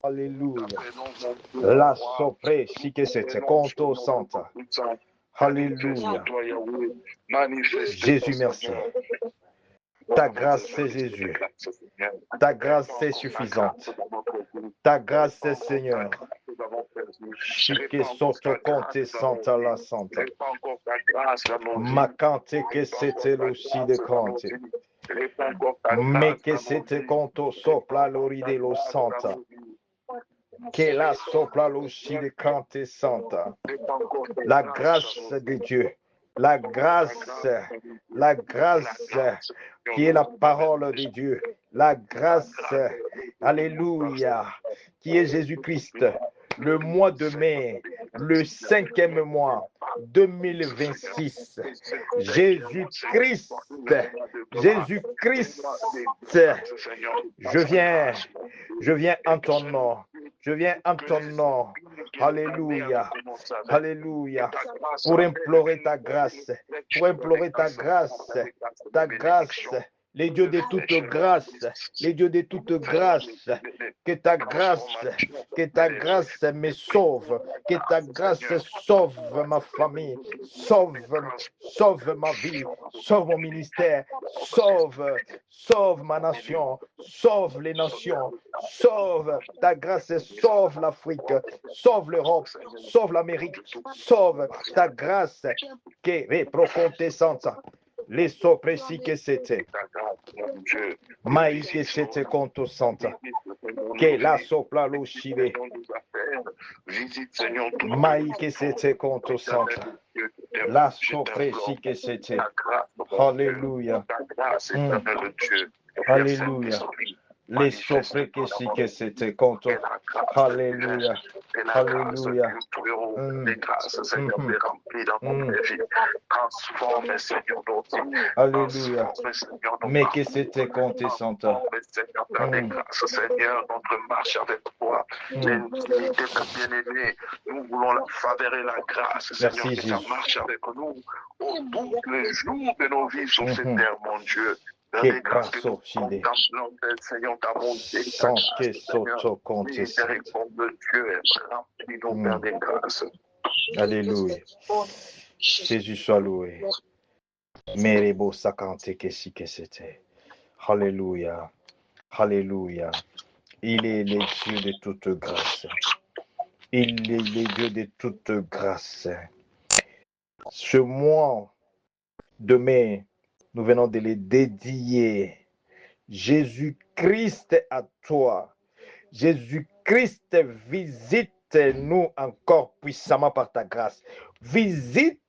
Alléluia. La sopre, si que c'est conto santa. Alléluia. Jésus, merci. Ta grâce, c'est Jésus. Ta grâce, c'est suffisante. Ta grâce, c'est Seigneur. Chique soto conte santa la santa. Ma cante que c'était aussi de cante. Mais que c'était conto sopla l'oride lo santa. Que la sopla l'ossi de cante santa. La grâce de Dieu. La grâce qui est la parole de Dieu, la grâce, alléluia, qui est Jésus-Christ, le mois de mai, le 5e mois 2026, Jésus-Christ, je viens en ton nom. Je viens en ton nom. Alléluia. Alléluia. Pour implorer ta grâce. Pour implorer ta grâce. Ta grâce. Les dieux de toute grâce. Les dieux de toute grâce. Que ta grâce me sauve. Que ta grâce sauve ma famille. Sauve ma vie. Sauve mon ministère. Sauve ma nation. Sauve les nations. Sauve ta grâce, sauve l'Afrique, sauve l'Europe, sauve l'Amérique, sauve ta grâce qui est procontessante. Les soprécis que c'était. Maï que c'était contosante. Que la sopla lo chive. Maï que c'était contosante. La soprécis que c'était. Alléluia. Alléluia. Les sopres que si que c'était contre. Alléluia. Alléluia. Alléluia. Mais que c'était contre Santa. Seigneur, notre marche avec toi. Bien-aimé, nous voulons la faveur et la grâce, Seigneur, que tu marches avec nous tous les jours de nos vies sur cette terre, mon Dieu. Che grasso cide. Sans che sotto conte Alléluia. Jésus soit loué. Merebo sakante que si que c'était. Alléluia. Alléluia. Il est le Dieu de toute grâce. Il est le Dieu de toute grâce. Ce mois de mai, nous venons de le dédier. Jésus-Christ à toi. Jésus-Christ, visite-nous encore puissamment par ta grâce. Visite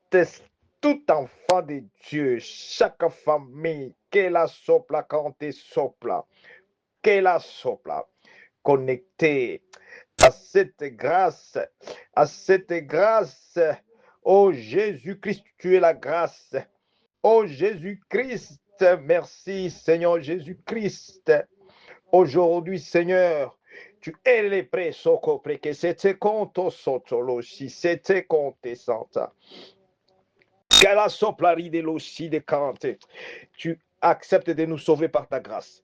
tout enfant de Dieu, chaque famille, que la sopla quand tu sopla, que la sopla, connecté à cette grâce, oh Jésus-Christ, tu es la grâce. Oh Jésus-Christ, merci Seigneur Jésus-Christ. Aujourd'hui, Seigneur, tu es le presso que c'était conto sotto si c'était conte santa. Que la soplari de l'ossi de cante. Tu acceptes de nous sauver par ta grâce.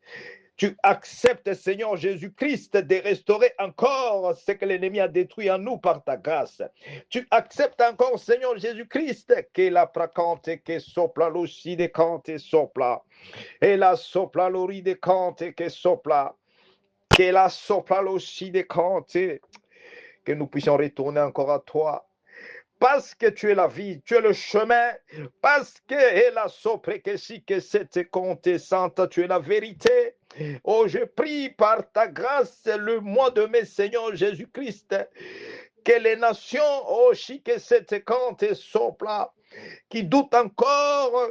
Tu acceptes, Seigneur Jésus-Christ, de restaurer encore ce que l'ennemi a détruit en nous par ta grâce. Tu acceptes encore, Seigneur Jésus-Christ, que la pracante, que sopla l'ossi de cante sopla. Et la sopla l'ori de cante, que sopla. Que la sopla l'ossi de cante. Que nous puissions retourner encore à toi. Parce que tu es la vie, tu es le chemin, parce que la sopre que si que cette contessante, tu es la vérité. Oh, je prie par ta grâce le mois de mai, Seigneur Jésus-Christ, que les nations, oh, si que cette compte sopla, qui doutent encore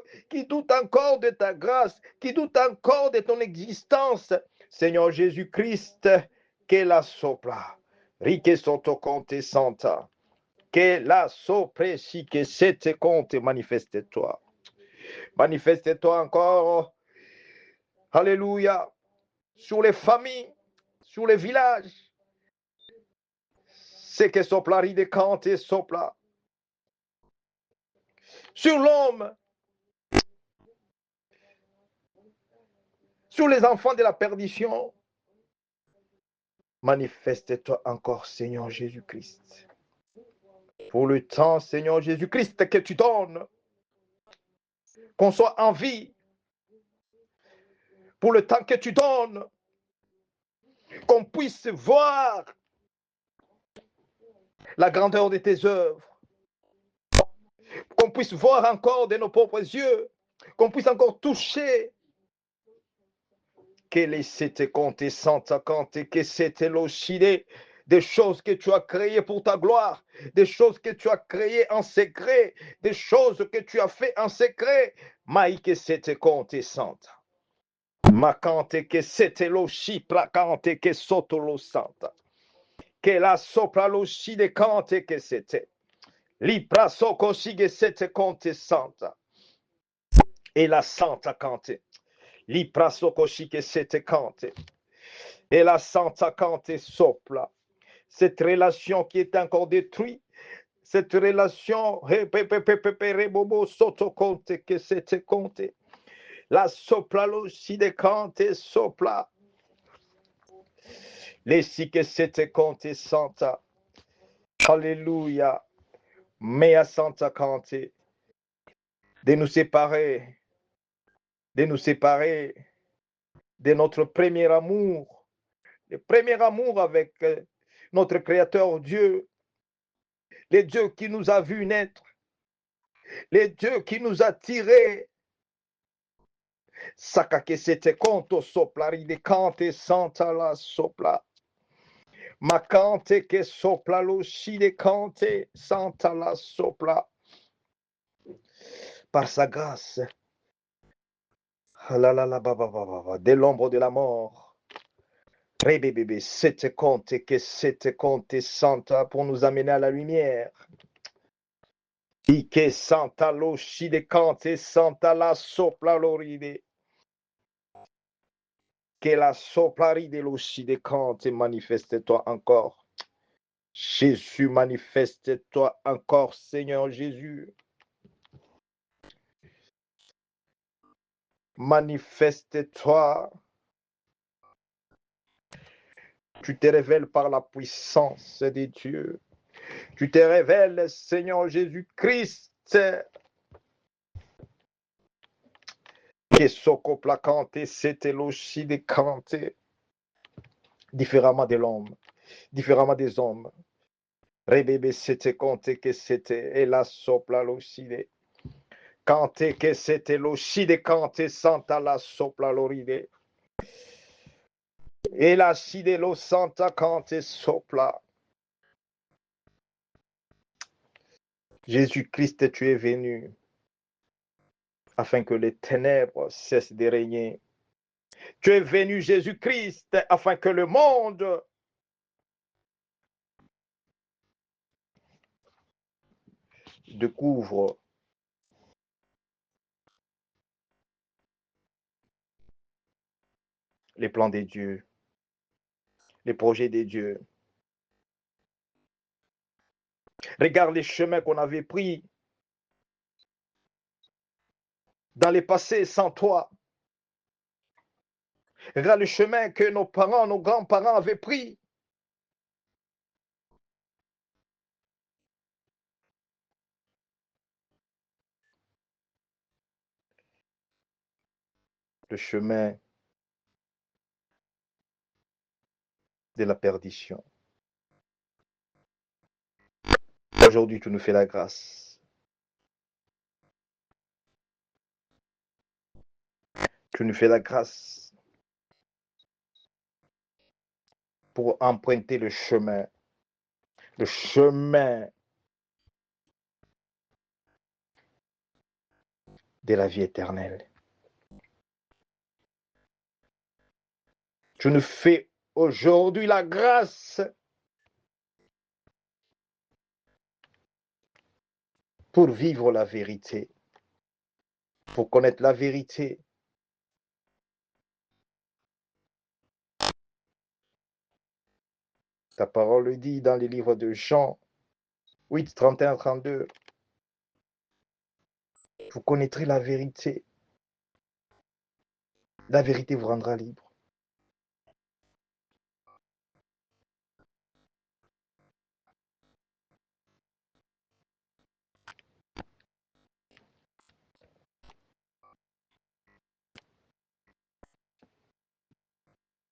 de ta grâce, qui doutent encore de ton existence, Seigneur Jésus-Christ, que la sopla, riche sotto contessante. Que la soprécie que cette compte manifeste-toi. Manifeste-toi encore. Alléluia. Sur les familles, sur les villages. C'est que soplari de cante et sopla. Sur l'homme. Sur les enfants de la perdition. Manifeste-toi encore, Seigneur Jésus-Christ. Pour le temps, Seigneur Jésus-Christ, que tu donnes, qu'on soit en vie. Pour le temps que tu donnes, qu'on puisse voir la grandeur de tes œuvres, qu'on puisse voir encore de nos propres yeux, qu'on puisse encore toucher. Que c'était compté sans ta compter, que c'était l'ochidé, des choses que tu as créées pour ta gloire, des choses que tu as créées en secret, des choses que tu as fait en secret. Maï que c'était compté sans ta. Ma cante que c'était l'ochi, placante que soto lo santa. Que la sopra l'ochi de cante que c'était. Lipra soko que c'était compté santa. Et la santa cante. Lipra soko que c'était compté. Et la Santa Cante sopla. Cette relation qui est encore détruite, cette relation, que c'était compté. La sopla aussi de Cante sopla. Les si que c'était compté Santa. Alléluia. Mea Santa Cante. De nous séparer de notre premier amour. Le premier amour avec notre Créateur Dieu. Le Dieu qui nous a vus naître. Le Dieu qui nous a tirés. Saka que c'était conto sopla, ridecante santa la sopla. Macante que sopla lo shidecante santa la sopla. Par sa grâce. De l'ombre de la mort. Rebébébé, c'était compte santa pour nous amener à la lumière. Ike santa lo shidecante santa la sopla loride. Que la soplari de l'ossidécante manifeste-toi encore. Jésus, manifeste-toi encore, Seigneur Jésus. Manifeste-toi. Tu te révèles par la puissance de Dieu. Tu te révèles, Seigneur Jésus-Christ. Que soko placante, c'était l'ossidécante. Différemment de l'homme, différemment des hommes. Rebébé, c'était compté que c'était, et la sopla l'ossidé. Cante que c'était l'oside cante santa la sopla loride. Et la side lo santa cante sopla. Jésus-Christ, tu es venu afin que les ténèbres cessent de régner. Tu es venu, Jésus-Christ, afin que le monde découvre les plans de Dieu, les projets de Dieu. Regarde les chemins qu'on avait pris dans le passé sans toi. Regarde le chemin que nos parents, nos grands-parents avaient pris. Le chemin de la perdition. Aujourd'hui, tu nous fais la grâce. Tu nous fais la grâce pour emprunter le chemin de la vie éternelle. Tu nous fais aujourd'hui la grâce pour vivre la vérité, pour connaître la vérité. Ta parole le dit dans les livres de Jean 8, 31, 32. Vous connaîtrez la vérité. La vérité vous rendra libre.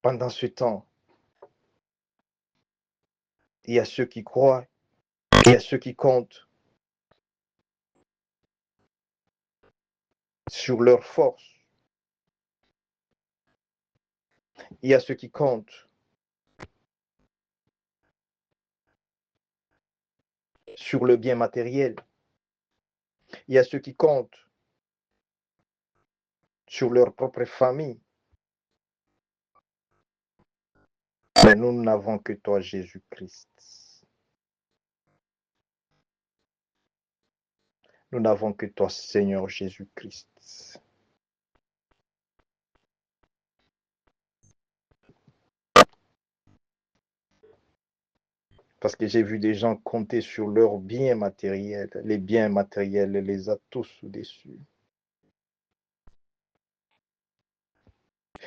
Pendant ce temps, il y a ceux qui croient, il y a ceux qui comptent sur leur force. Il y a ceux qui comptent sur le bien matériel. Il y a ceux qui comptent sur leur propre famille. Mais nous n'avons que toi, Jésus-Christ. Nous n'avons que toi, Seigneur Jésus-Christ. Parce que j'ai vu des gens compter sur leurs biens matériels. Les biens matériels les a tous au-dessus.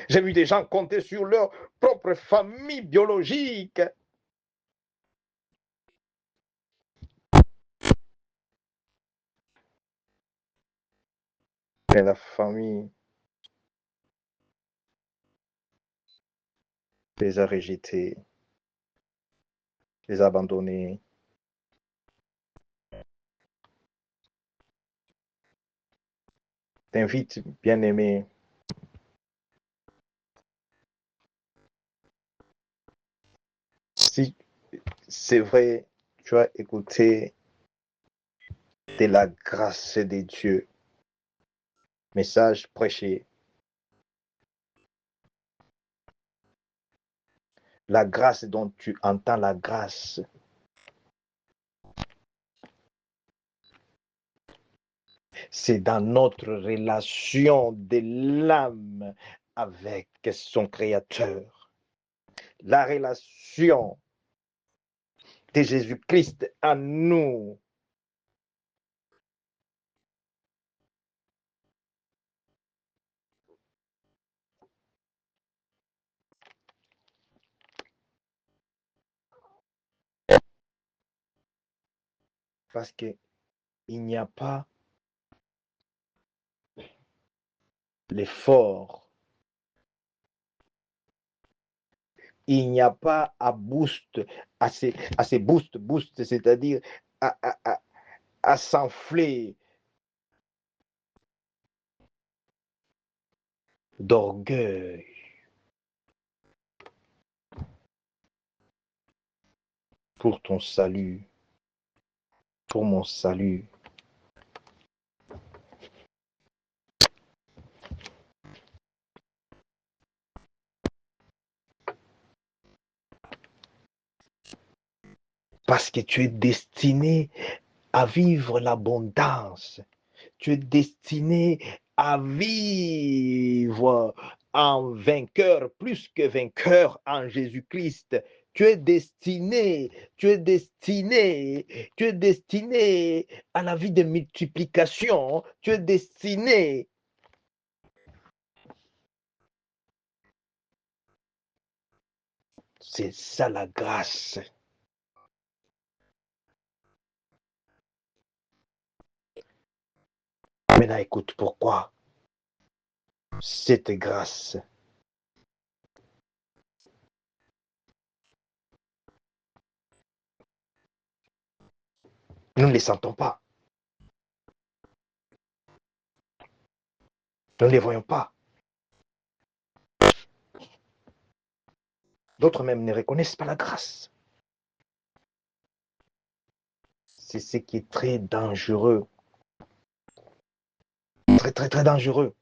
J'ai vu des gens compter sur leur propre famille biologique. Mais la famille les a rejetés, les a abandonnés. T'invite, bien-aimé, si c'est vrai, tu as écouté de la grâce de Dieu, message prêché, la grâce dont tu entends la grâce, c'est dans notre relation de l'âme avec son Créateur. La relation de Jésus-Christ en nous. Parce qu'il n'y a pas l'effort, il n'y a pas à boost, à ces boost, c'est-à-dire à s'enfler d'orgueil pour ton salut, pour mon salut. Parce que tu es destiné à vivre l'abondance. Tu es destiné à vivre en vainqueur, plus que vainqueur en Jésus-Christ. Tu es destiné, tu es destiné, tu es destiné à la vie de multiplication. Tu es destiné. C'est ça la grâce. Maintenant, écoute pourquoi cette grâce. Nous ne les sentons pas. Nous ne les voyons pas. D'autres même ne reconnaissent pas la grâce. C'est ce qui est très dangereux. Très, très, très dangereux.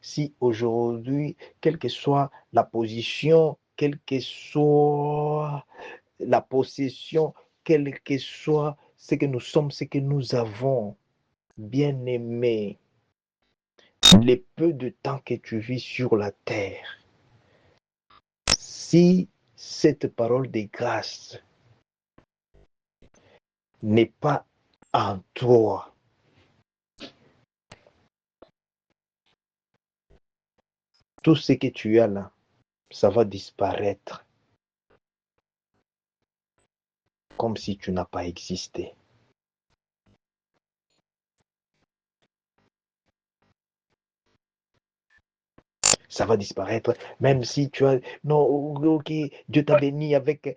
Si aujourd'hui, quelle que soit la position, quelle que soit la possession, quel que soit ce que nous sommes, ce que nous avons, bien aimé, les peu de temps que tu vis sur la terre, si cette parole de grâce n'est pas en toi, tout ce que tu as là, ça va disparaître comme si tu n'as pas existé. Ça va disparaître, même si tu as... Non, ok, Dieu t'a béni avec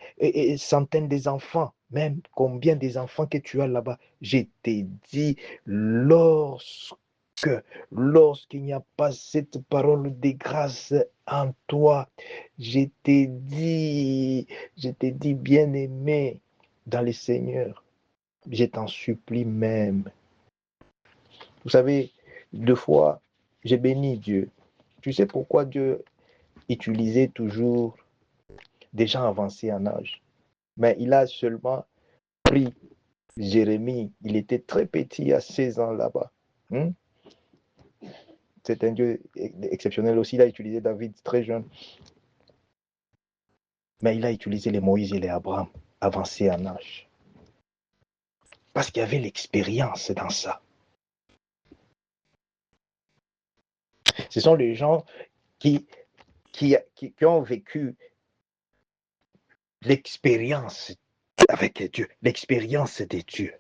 centaines des enfants, même combien des enfants que tu as là-bas. Je t'ai dit, lorsqu'il n'y a pas cette parole de grâce en toi, je t'ai dit, bien-aimé dans le Seigneur, je t'en supplie même. Vous savez, 2 fois, j'ai béni Dieu. Tu sais pourquoi Dieu utilisait toujours des gens avancés en âge? Mais il a seulement pris Jérémie. Il était très petit à 16 ans là-bas. C'est un Dieu exceptionnel aussi. Il a utilisé David très jeune. Mais il a utilisé les Moïse et les Abraham avancés en âge. Parce qu'il y avait l'expérience dans ça. Ce sont les gens qui ont vécu l'expérience avec Dieu, l'expérience de Dieu.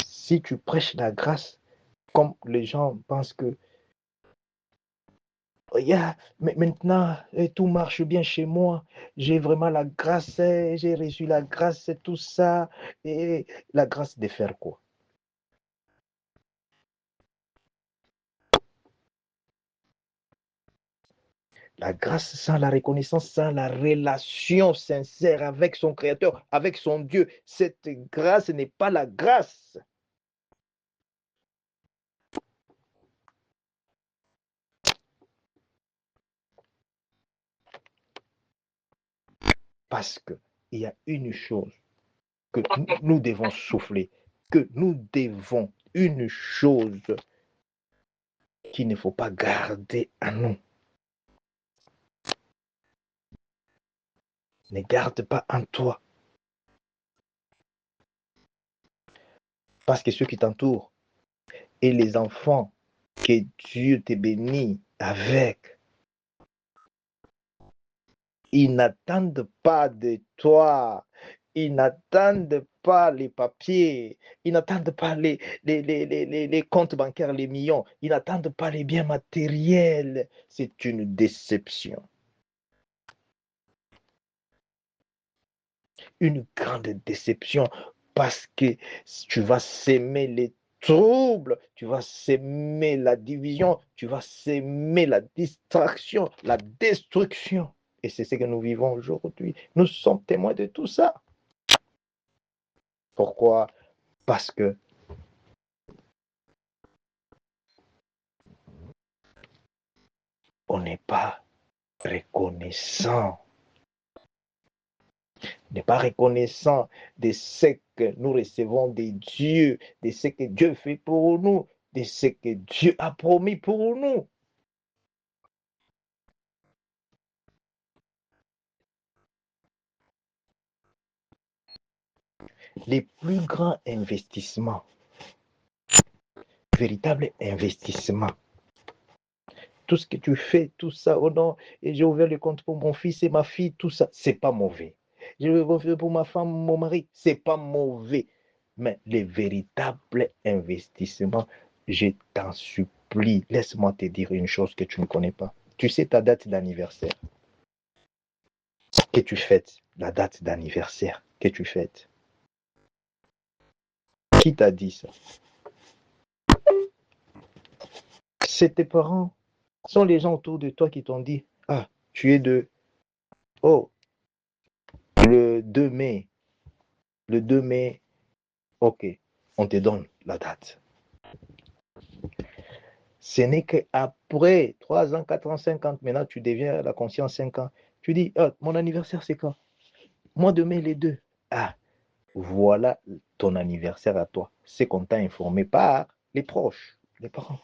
Si tu prêches la grâce, comme les gens pensent que mais maintenant tout marche bien chez moi, j'ai vraiment la grâce, j'ai reçu la grâce, tout ça, et la grâce de faire quoi? La grâce sans la reconnaissance, sans la relation sincère avec son Créateur, avec son Dieu, cette grâce n'est pas la grâce. Parce qu'il y a une chose que nous devons souffler, une chose qu'il ne faut pas garder à nous. Ne garde pas en toi. Parce que ceux qui t'entourent et les enfants que Dieu te bénit avec, ils n'attendent pas de toi. Ils n'attendent pas les papiers. Ils n'attendent pas les comptes bancaires, les millions. Ils n'attendent pas les biens matériels. C'est une déception. Une grande déception parce que tu vas s'aimer les troubles, tu vas s'aimer la division, tu vas s'aimer la distraction, la destruction. Et c'est ce que nous vivons aujourd'hui. Nous sommes témoins de tout ça. Pourquoi? Parce que on n'est pas reconnaissant. N'est pas reconnaissant de ce que nous recevons de Dieu, de ce que Dieu fait pour nous, de ce que Dieu a promis pour nous. Les plus grands investissements, véritables investissements, tout ce que tu fais, tout ça, oh non, et j'ai ouvert le compte pour mon fils et ma fille, tout ça, c'est pas mauvais. J'ai ouvert pour ma femme, mon mari, c'est pas mauvais. Mais les véritables investissements, je t'en supplie, laisse-moi te dire une chose que tu ne connais pas. Tu sais ta date d'anniversaire que tu fêtes, la date d'anniversaire que tu fêtes. Qui t'a dit ça? C'est tes parents, sont les gens autour de toi qui t'ont dit, ah, tu es oh, le 2 mai, le 2 mai, ok, on te donne la date. Ce n'est qu'après 3 ans, 4 ans, 5 ans, maintenant tu deviens la conscience 5 ans. Tu dis, ah, mon anniversaire c'est quand? Mois de mai les 2. Ah, voilà ton anniversaire à toi. C'est qu'on t'a informé par les proches, les parents.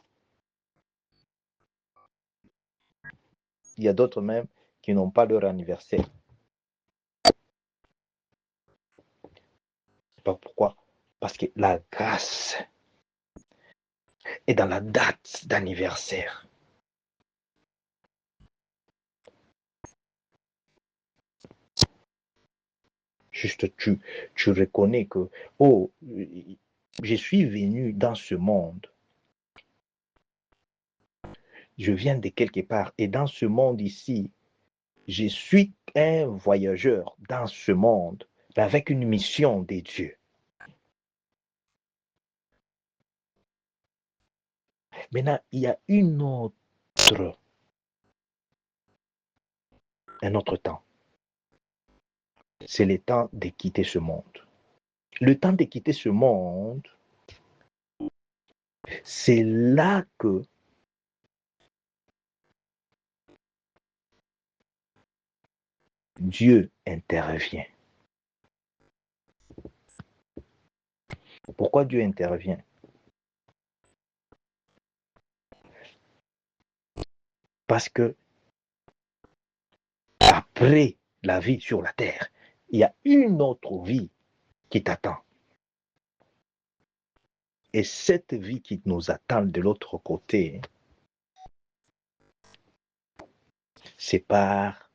Il y a d'autres même qui n'ont pas leur anniversaire. Pourquoi? Parce que la grâce est dans la date d'anniversaire. Juste tu reconnais que, oh, je suis venu dans ce monde. Je viens de quelque part et dans ce monde ici, je suis un voyageur dans ce monde avec une mission de Dieu. Maintenant, il y a un autre temps. C'est le temps de quitter ce monde. Le temps de quitter ce monde, c'est là que Dieu intervient. Pourquoi Dieu intervient? Parce que après la vie sur la terre, il y a une autre vie qui t'attend. Et cette vie qui nous attend de l'autre côté, c'est par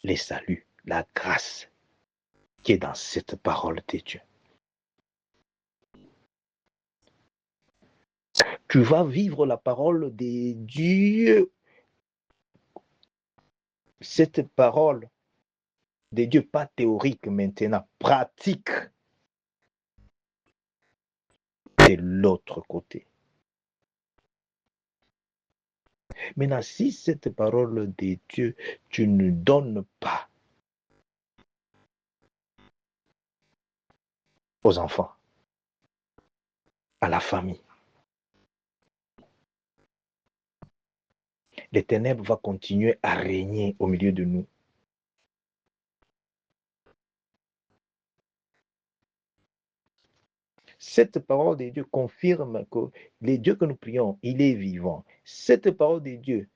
les saluts, la grâce qui est dans cette parole de Dieu. Tu vas vivre la parole de Dieu. Cette parole de Dieu, pas théorique maintenant, pratique de l'autre côté. Maintenant, si cette parole de Dieu, tu ne donnes pas aux enfants, à la famille, les ténèbres vont continuer à régner au milieu de nous. Cette parole de Dieu confirme que le Dieu que nous prions, il est vivant. Cette parole de Dieu,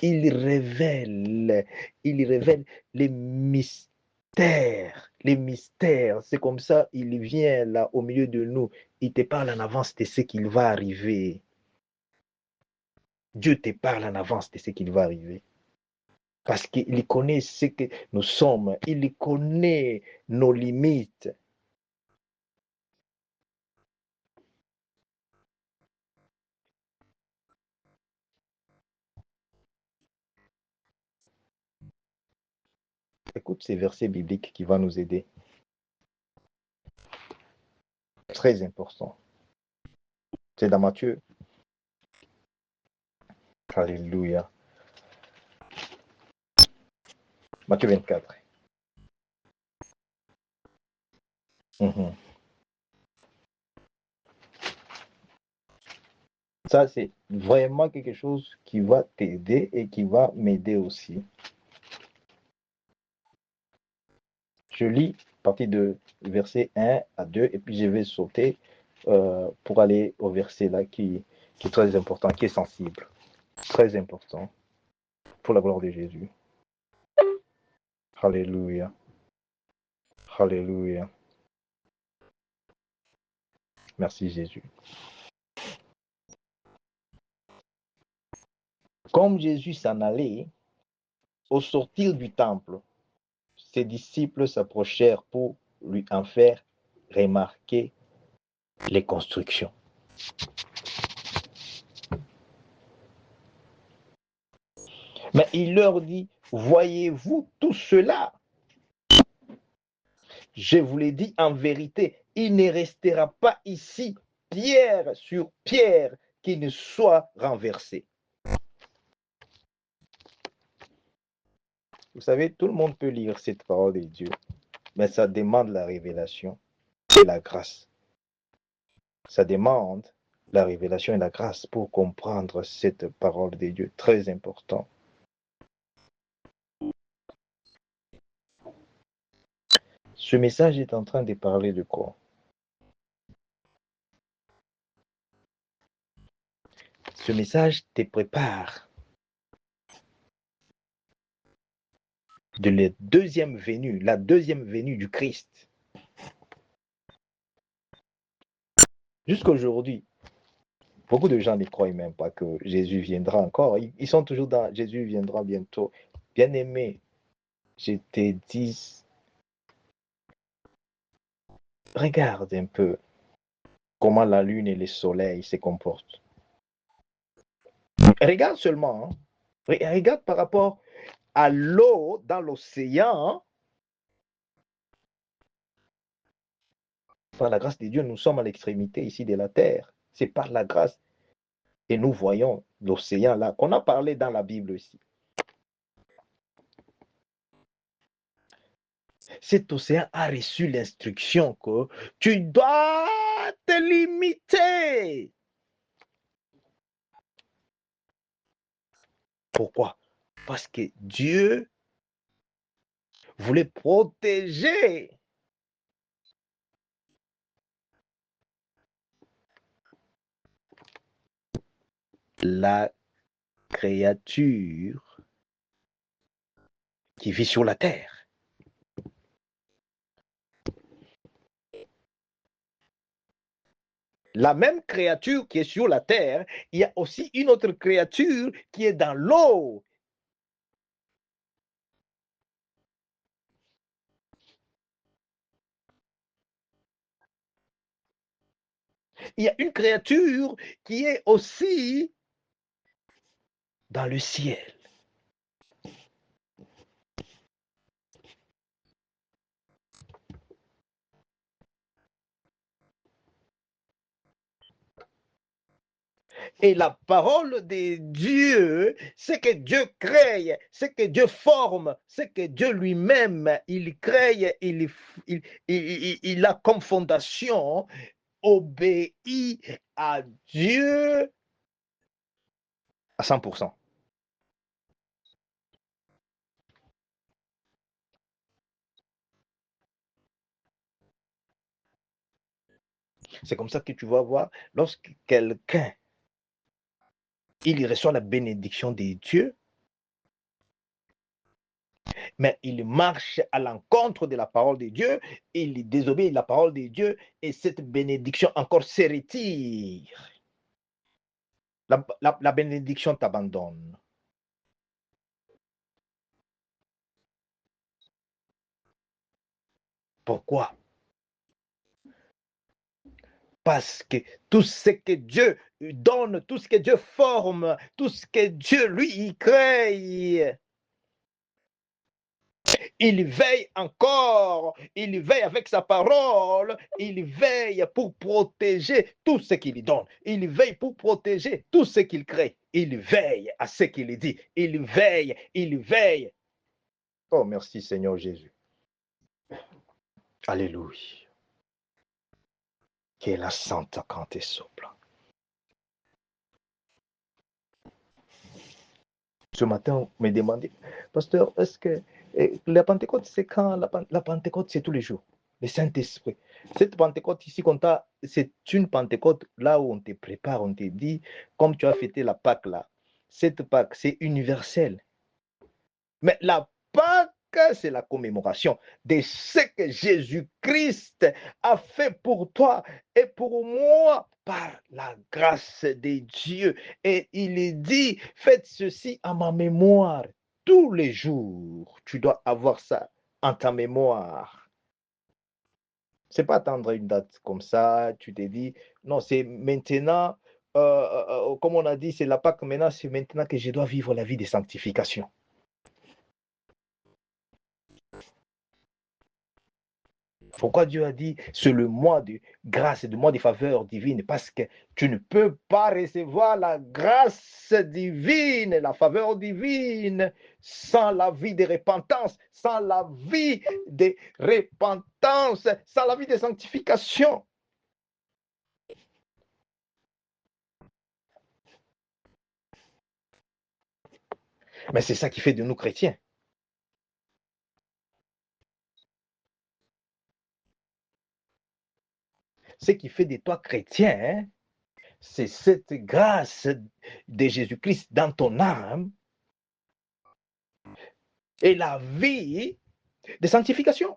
il révèle les mystères. Les mystères, c'est comme ça, il vient là au milieu de nous. Il te parle en avance de ce qu'il va arriver. Dieu te parle en avance de ce qu'il va arriver. Parce qu'il connaît ce que nous sommes. Il connaît nos limites. Écoute ces versets bibliques qui vont nous aider. Très important. C'est dans Matthieu. Alléluia. Matthieu 24. Ça, c'est vraiment quelque chose qui va t'aider et qui va m'aider aussi. Je lis à partir de verset 1 à 2 et puis je vais sauter pour aller au verset là qui est très important, qui est sensible. Très important pour la gloire de Jésus. Alléluia. Alléluia. Merci Jésus. Comme Jésus s'en allait, au sortir du temple, ses disciples s'approchèrent pour lui en faire remarquer les constructions. Mais il leur dit, voyez-vous tout cela? Je vous l'ai dit en vérité, il ne restera pas ici pierre sur pierre qui ne soit renversée. Vous savez, tout le monde peut lire cette parole de Dieu, mais ça demande la révélation et la grâce. Ça demande la révélation et la grâce pour comprendre cette parole de Dieu, très important. Ce message est en train de parler de quoi? Ce message te prépare de la deuxième venue du Christ. Jusqu'aujourd'hui, beaucoup de gens ne croient même pas que Jésus viendra encore. Ils sont toujours dans Jésus viendra bientôt. Bien-aimé, je te dis, regarde un peu comment la lune et le soleil se comportent. Regarde seulement, hein. Regarde par rapport à l'eau dans l'océan. Hein. Par la grâce de Dieu, nous sommes à l'extrémité ici de la terre. C'est par la grâce. Et nous voyons l'océan là, qu'on a parlé dans la Bible ici. Cet océan a reçu l'instruction que tu dois te limiter. Pourquoi? Parce que Dieu voulait protéger la créature qui vit sur la terre. La même créature qui est sur la terre, il y a aussi une autre créature qui est dans l'eau. Il y a une créature qui est aussi dans le ciel. Et la parole de Dieu, c'est que Dieu crée, c'est que Dieu forme, c'est que Dieu lui-même, il crée, il a comme fondation, obéit à Dieu à 100%. C'est comme ça que tu vas voir, lorsque quelqu'un, il reçoit la bénédiction de Dieu, mais il marche à l'encontre de la parole de Dieu, il désobéit la parole de Dieu, et cette bénédiction encore se retire. La bénédiction t'abandonne. Pourquoi? Parce que tout ce que Dieu donne, tout ce que Dieu forme, tout ce que Dieu lui crée, il veille encore, il veille avec sa parole, il veille pour protéger tout ce qu'il donne, il veille pour protéger tout ce qu'il crée, il veille à ce qu'il dit, il veille, il veille. Oh, merci Seigneur Jésus. Alléluia. Che la Santa Cante sopra. Ce matin, on me demandait, pasteur, est-ce que la Pentecôte, c'est quand? La Pentecôte, c'est tous les jours. Le Saint-Esprit. Cette Pentecôte ici, c'est une Pentecôte là où on te prépare, on te dit, comme tu as fêté la Pâque là, cette Pâque, c'est universel. Mais la Pâque, c'est la commémoration de ce que Jésus-Christ a fait pour toi et pour moi par la grâce de Dieu. Et il dit, faites ceci en ma mémoire. Tous les jours, tu dois avoir ça en ta mémoire. C'est pas attendre une date comme ça, tu te dis, non, c'est maintenant, comme on a dit, c'est la Pâque maintenant, c'est maintenant que je dois vivre la vie de sanctification. Pourquoi Dieu a dit c'est le mois de grâce et le mois de faveur divine? Parce que tu ne peux pas recevoir la grâce divine, la faveur divine, sans la vie de repentance, sans la vie de repentance, sans la vie de sanctification. Mais c'est ça qui fait de nous chrétiens. Ce qui fait de toi chrétien, hein, c'est cette grâce de Jésus-Christ dans ton âme et la vie de sanctification.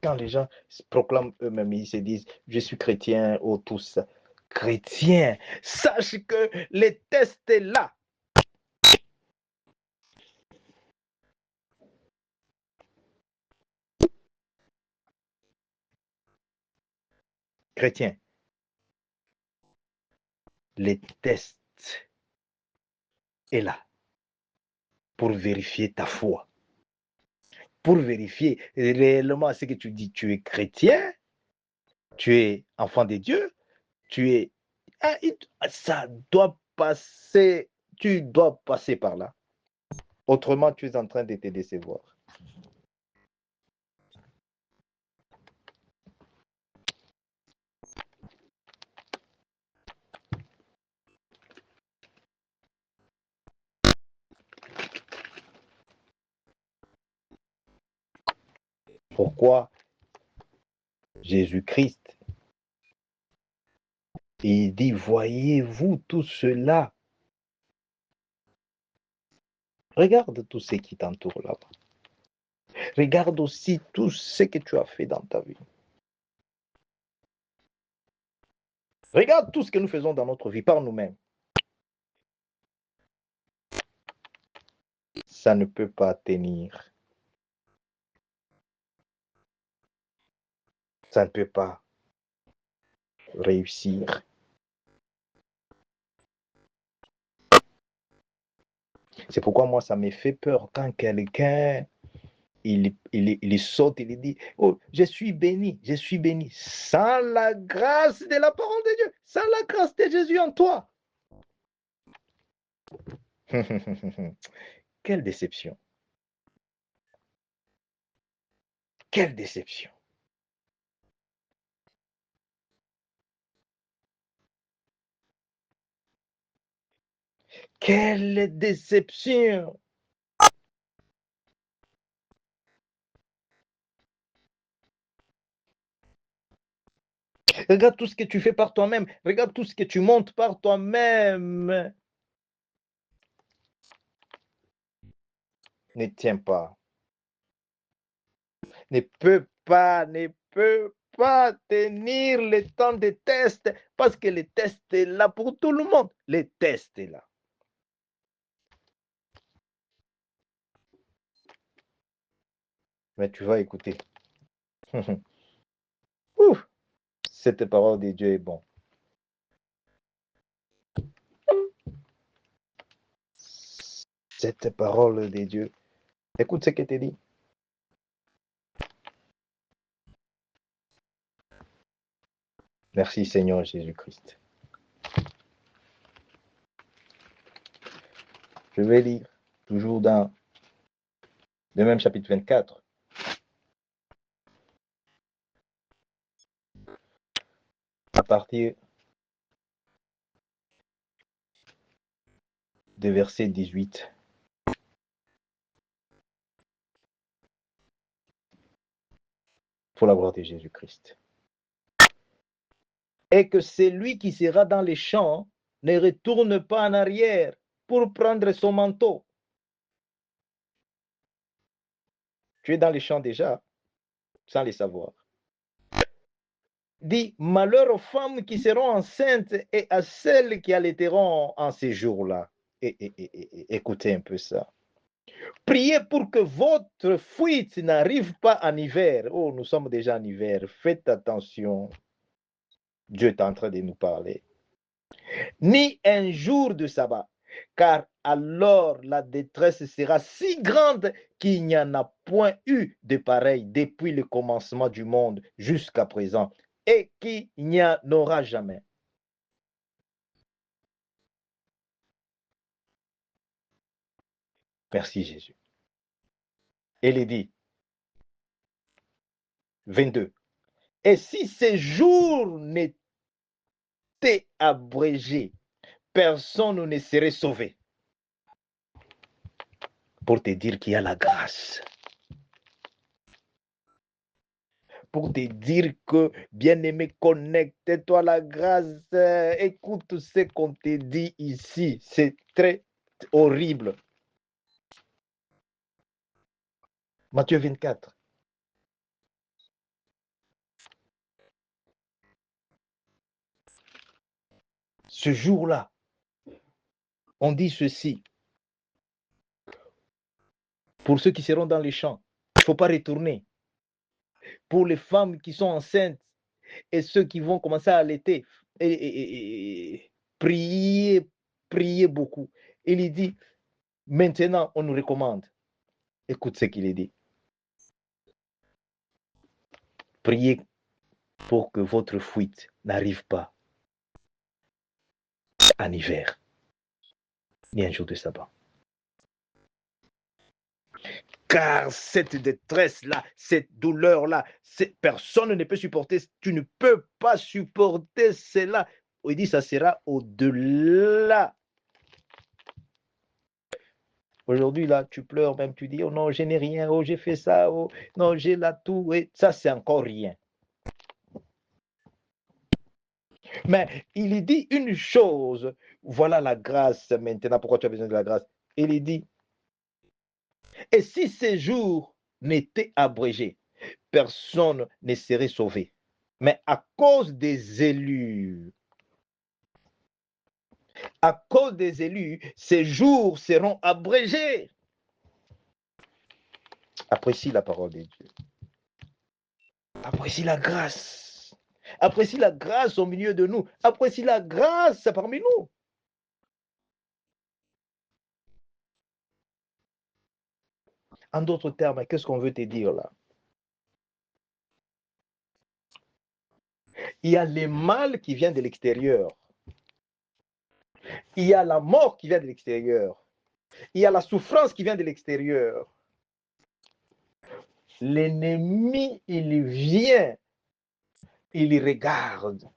Quand les gens se proclament eux-mêmes, ils se disent, je suis chrétien, oh tous, chrétien, sache que les tests est là. Chrétien, les tests est là pour vérifier ta foi, pour vérifier réellement ce que tu dis. Tu es chrétien, tu es enfant de Dieu, tu es... Ça doit passer, tu dois passer par là. Autrement, tu es en train de te décevoir. Pourquoi Jésus-Christ, il dit, voyez-vous tout cela? Regarde tout ce qui t'entoure là-bas. Regarde aussi tout ce que tu as fait dans ta vie. Regarde tout ce que nous faisons dans notre vie par nous-mêmes. Ça ne peut pas tenir. Ça ne peut pas réussir. C'est pourquoi moi, ça me fait peur quand quelqu'un, il saute, il dit, oh, je suis béni, sans la grâce de la parole de Dieu, sans la grâce de Jésus en toi. Quelle déception. Quelle déception. Quelle déception. Regarde tout ce que tu fais par toi-même. Regarde tout ce que tu montes par toi-même. Ne tiens pas. Ne peut pas tenir le temps des tests parce que les tests est là pour tout le monde. Les tests est là. Mais tu vas écouter. Ouf, cette parole de Dieu est bon. Cette parole de Dieu. Écoute ce que te dit. Merci Seigneur Jésus-Christ. Je vais lire toujours dans le même chapitre 24. À partir de verset 18. Pour la gloire de Jésus-Christ. Et que celui qui sera dans les champs ne retourne pas en arrière pour prendre son manteau. Tu es dans les champs déjà, sans les savoir. Dit, malheur aux femmes qui seront enceintes et à celles qui allaiteront en ces jours-là. Écoutez un peu ça. Priez pour que votre fuite n'arrive pas en hiver. Oh, nous sommes déjà en hiver. Faites attention. Dieu est en train de nous parler. Ni un jour de sabbat, car alors la détresse sera si grande qu'il n'y en a point eu de pareil depuis le commencement du monde jusqu'à présent, et qu'il n'y en aura jamais. Merci Jésus. Et il dit, 22, et si ces jours n'étaient abrégés, personne ne serait sauvé. Pour te dire qu'il y a la grâce. Pour te dire que, bien-aimé, connecte-toi à la grâce. Écoute ce qu'on te dit ici. C'est très horrible. Matthieu 24. Ce jour-là, on dit ceci. Pour ceux qui seront dans les champs, il ne faut pas retourner. Pour les femmes qui sont enceintes et ceux qui vont commencer à allaiter, et prier beaucoup. Il dit, maintenant, on nous recommande. Écoute ce qu'il dit. Priez pour que votre fuite n'arrive pas en hiver, ni un jour de sabbat. Car cette détresse-là, cette douleur-là, personne ne peut supporter. Tu ne peux pas supporter cela. Il dit, ça sera au-delà. Aujourd'hui, là, tu pleures, même tu dis, oh non, je n'ai rien, oh, j'ai fait ça, oh, non, j'ai là tout, et ça, c'est encore rien. Mais il dit une chose, voilà la grâce maintenant, pourquoi tu as besoin de la grâce? Il dit, et si ces jours n'étaient abrégés, personne ne serait sauvé. Mais à cause des élus, ces jours seront abrégés. Apprécie la parole de Dieu. Apprécie la grâce. Apprécie la grâce au milieu de nous. Apprécie la grâce parmi nous. En d'autres termes, qu'est-ce qu'on veut te dire là? Il y a le mal qui vient de l'extérieur. Il y a la mort qui vient de l'extérieur. Il y a la souffrance qui vient de l'extérieur. L'ennemi, il vient, il regarde.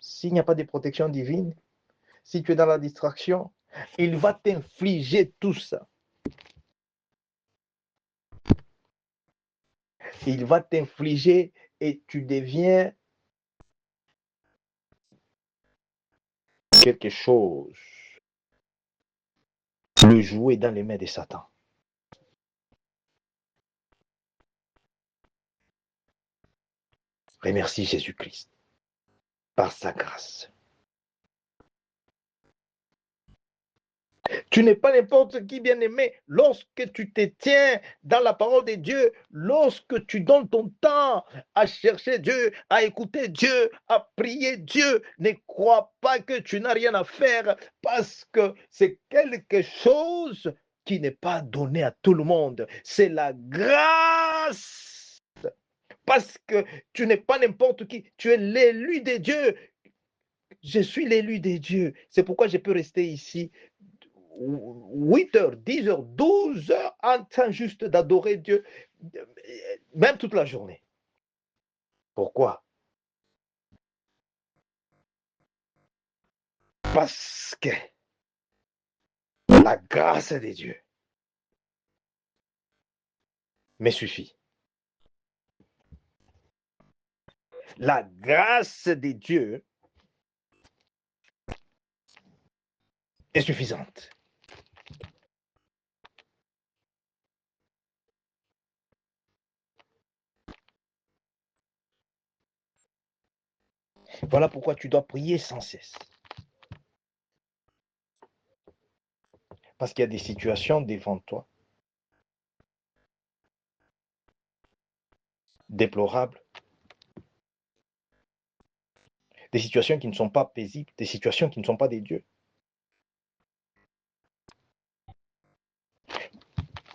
S'il n'y a pas de protection divine, si tu es dans la distraction, il va t'infliger tout ça. Il va t'infliger et tu deviens quelque chose. Le jouet dans les mains de Satan. Remercie Jésus-Christ par sa grâce. Tu n'es pas n'importe qui, bien-aimé, lorsque tu te tiens dans la parole de Dieu, lorsque tu donnes ton temps à chercher Dieu, à écouter Dieu, à prier Dieu. Ne crois pas que tu n'as rien à faire parce que c'est quelque chose qui n'est pas donné à tout le monde. C'est la grâce. Parce que tu n'es pas n'importe qui, tu es l'élu de Dieu. Je suis l'élu de Dieu. C'est pourquoi je peux rester ici 8 heures, 10 heures, 12 heures en train juste d'adorer Dieu, même toute la journée. Pourquoi? Parce que la grâce de Dieu me suffit. La grâce de Dieu est suffisante. Voilà pourquoi tu dois prier sans cesse. Parce qu'il y a des situations devant toi, déplorables, des situations qui ne sont pas paisibles, des situations qui ne sont pas des dieux.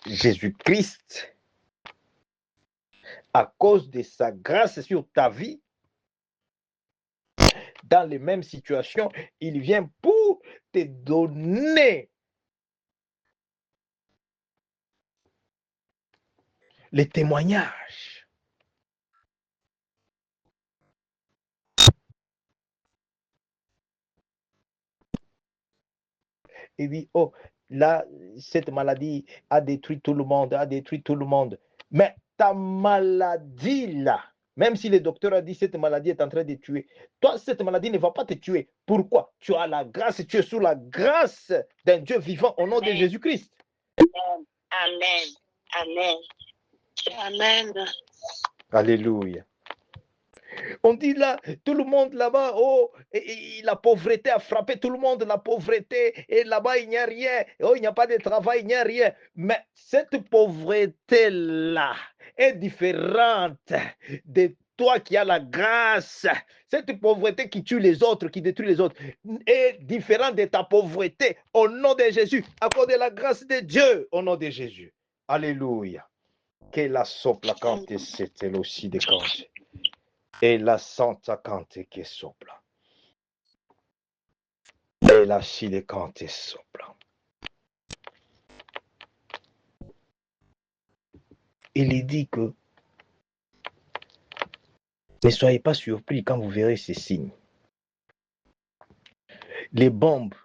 Jésus-Christ, à cause de sa grâce sur ta vie, dans les mêmes situations, il vient pour te donner les témoignages. Il dit, oh, là, cette maladie a détruit tout le monde, Mais ta maladie là, même si le docteur a dit cette maladie est en train de tuer, toi, cette maladie ne va pas te tuer. Pourquoi? Tu as la grâce, tu es sous la grâce d'un Dieu vivant au nom de Jésus-Christ. Amen. Amen. Amen. Alléluia. On dit là, tout le monde là-bas, oh, et la pauvreté a frappé tout le monde, la pauvreté, et là-bas il n'y a rien, oh, il n'y a pas de travail, il n'y a rien. Mais cette pauvreté-là est différente de toi qui as la grâce. Cette pauvreté qui tue les autres, qui détruit les autres, est différente de ta pauvreté. Au nom de Jésus, à cause de la grâce de Dieu, au nom de Jésus. Alléluia. Que la sopla cante c'était aussi de cante. Et la santa cante che sopra. Et la sile cante sopra. Il dit que ne soyez pas surpris quand vous verrez ces signes. Les bombes,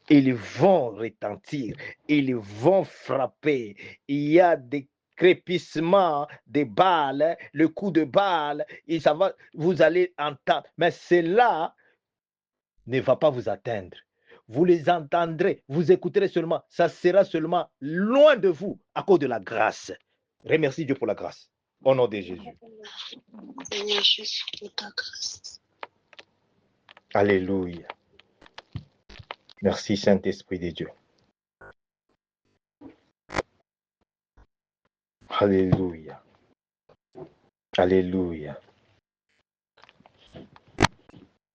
ils vont retentir, ils vont frapper. Il y a des crépissements des balles, le coup de balle, et ça va, vous allez entendre. Mais cela ne va pas vous atteindre. Vous les entendrez, vous écouterez seulement. Ça sera seulement loin de vous à cause de la grâce. Remercie Dieu pour la grâce. Au nom de Jésus. Seigneur Jésus, pour ta grâce. Alléluia. Merci Saint-Esprit de Dieu. Alléluia. Alléluia.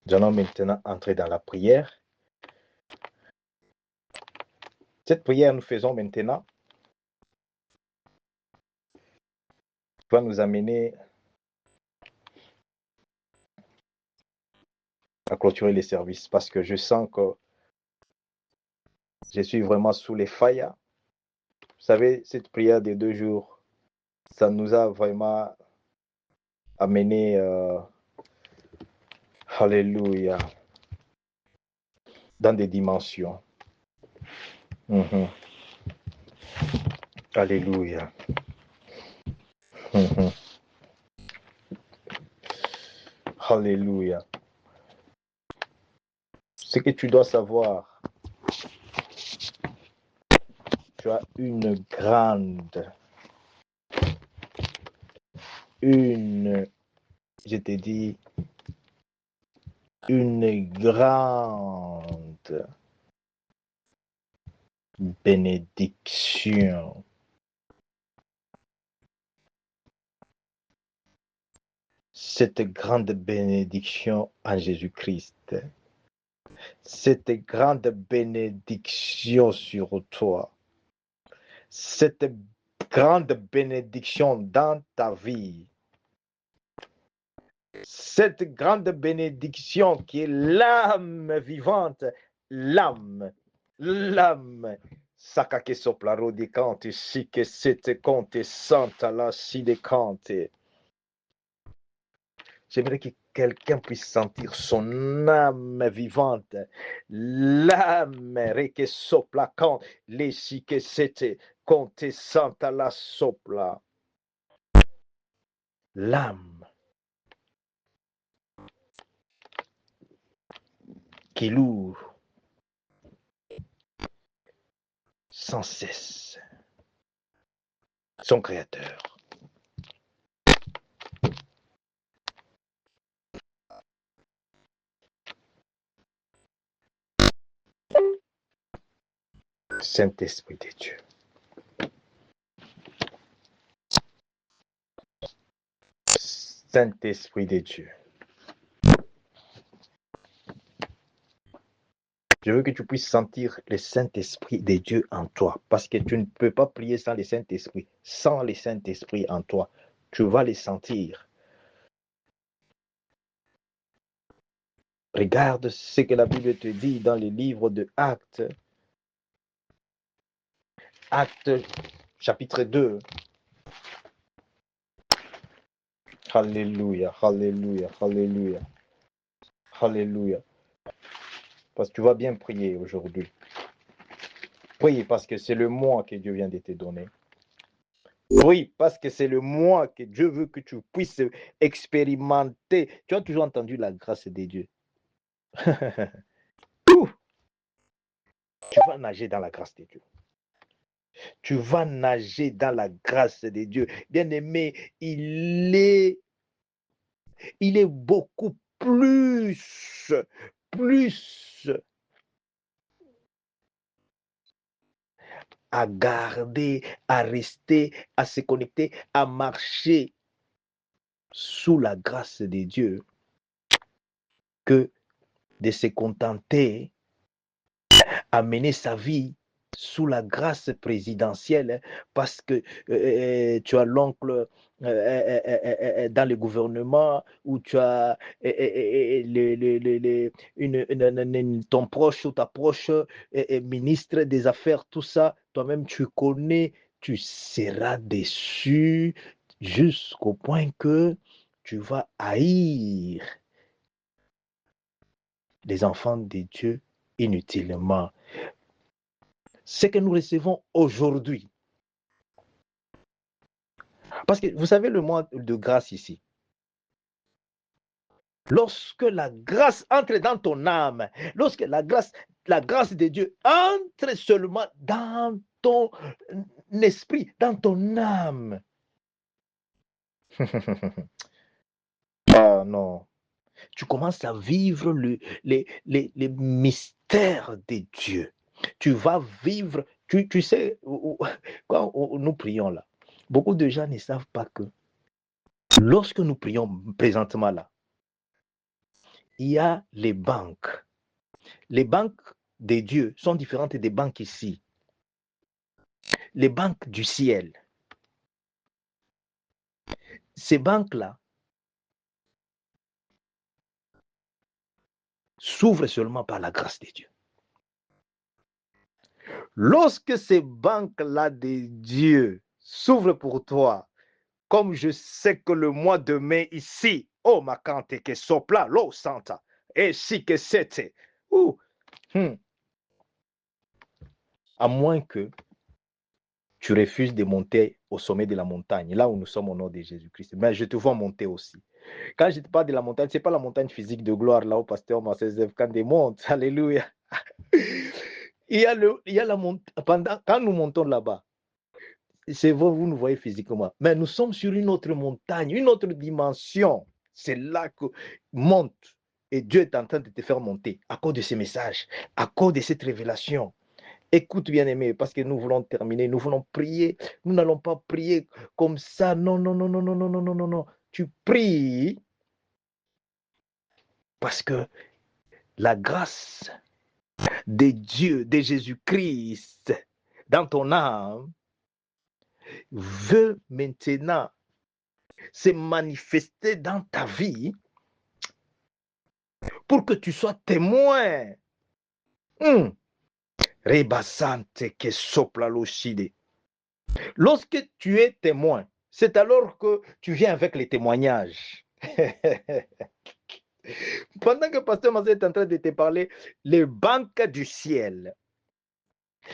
Nous allons maintenant entrer dans la prière. Cette prière, nous faisons maintenant, va nous amener à clôturer les services parce que je sens que je suis vraiment sous les failles. Vous savez, cette prière des 2 jours, ça nous a vraiment amené, alléluia, dans des dimensions. Alléluia. Alléluia. Ce que tu dois savoir, tu as une grande, je te dis, une grande bénédiction. Cette grande bénédiction en Jésus-Christ. Cette grande bénédiction sur toi. Cette grande bénédiction dans ta vie. Cette grande bénédiction qui est l'âme vivante, l'âme, Sakake soplaro di cante, si que c'était conte, santa la si de cante. J'aimerais que quelqu'un puisse sentir son âme vivante, l'âme que sopla quand les si que c'était conte, santa la sopla. L'âme qui loue sans cesse son Créateur. Saint-Esprit de Dieu. Saint-Esprit de Dieu. Je veux que tu puisses sentir le Saint-Esprit de Dieu en toi. Parce que tu ne peux pas prier sans le Saint-Esprit. Sans le Saint-Esprit en toi, tu vas le sentir. Regarde ce que la Bible te dit dans le livre de Actes. Actes chapitre 2. Alléluia, alléluia, alléluia. Alléluia. Parce que tu vas bien prier aujourd'hui. Prie parce que c'est le mois que Dieu vient de te donner. Oui, parce que c'est le mois que Dieu veut que tu puisses expérimenter. Tu as toujours entendu la grâce de Dieu. Tu vas nager dans la grâce de Dieu. Tu vas nager dans la grâce de Dieu. Bien-aimé, il est beaucoup plus à garder, à rester, à se connecter, à marcher sous la grâce de Dieu que de se contenter à mener sa vie sous la grâce présidentielle parce que tu as l'oncle dans le gouvernement ou tu as ton proche ou ta proche ministre des Affaires, tout ça, toi-même tu connais, tu seras déçu jusqu'au point que tu vas haïr les enfants de Dieu inutilement. Ce que nous recevons aujourd'hui. Parce que vous savez le mois de grâce ici. Lorsque la grâce entre dans ton âme, lorsque la grâce de Dieu entre seulement dans ton esprit, dans ton âme. Ah non. Tu commences à vivre les mystères de Dieu. Tu vas vivre, tu sais, quand nous prions là, beaucoup de gens ne savent pas que lorsque nous prions présentement là, il y a les banques. Les banques de Dieu sont différentes des banques ici. Les banques du ciel. Ces banques-là s'ouvrent seulement par la grâce de Dieu. Lorsque ces banques-là de Dieu s'ouvrent pour toi, comme je sais que le mois de mai ici, oh ma cante que sopla, l'eau santa, et si que c'était, à moins que tu refuses de monter au sommet de la montagne, là où nous sommes au nom de Jésus-Christ. Mais je te vois monter aussi. Quand je te parle de la montagne, ce n'est pas la montagne physique de gloire, là où pasteur Marcel quand il monte. Alléluia. Il y a la montagne. Quand nous montons là-bas, c'est vous nous voyez physiquement. Mais nous sommes sur une autre montagne, une autre dimension. C'est là que monte. Et Dieu est en train de te faire monter à cause de ces messages, à cause de cette révélation. Écoute, bien-aimé, parce que nous voulons terminer, nous voulons prier. Nous n'allons pas prier comme ça. Non, non, non, non, non, non, non, non, non, non. Tu pries parce que la grâce de Dieu, de Jésus-Christ dans ton âme veut maintenant se manifester dans ta vie pour que tu sois témoin. Rebasante que sopla l'osside. Lorsque tu es témoin, c'est alors que tu viens avec les témoignages. Pendant que Pasteur Mazé est en train de te parler, les banques du ciel.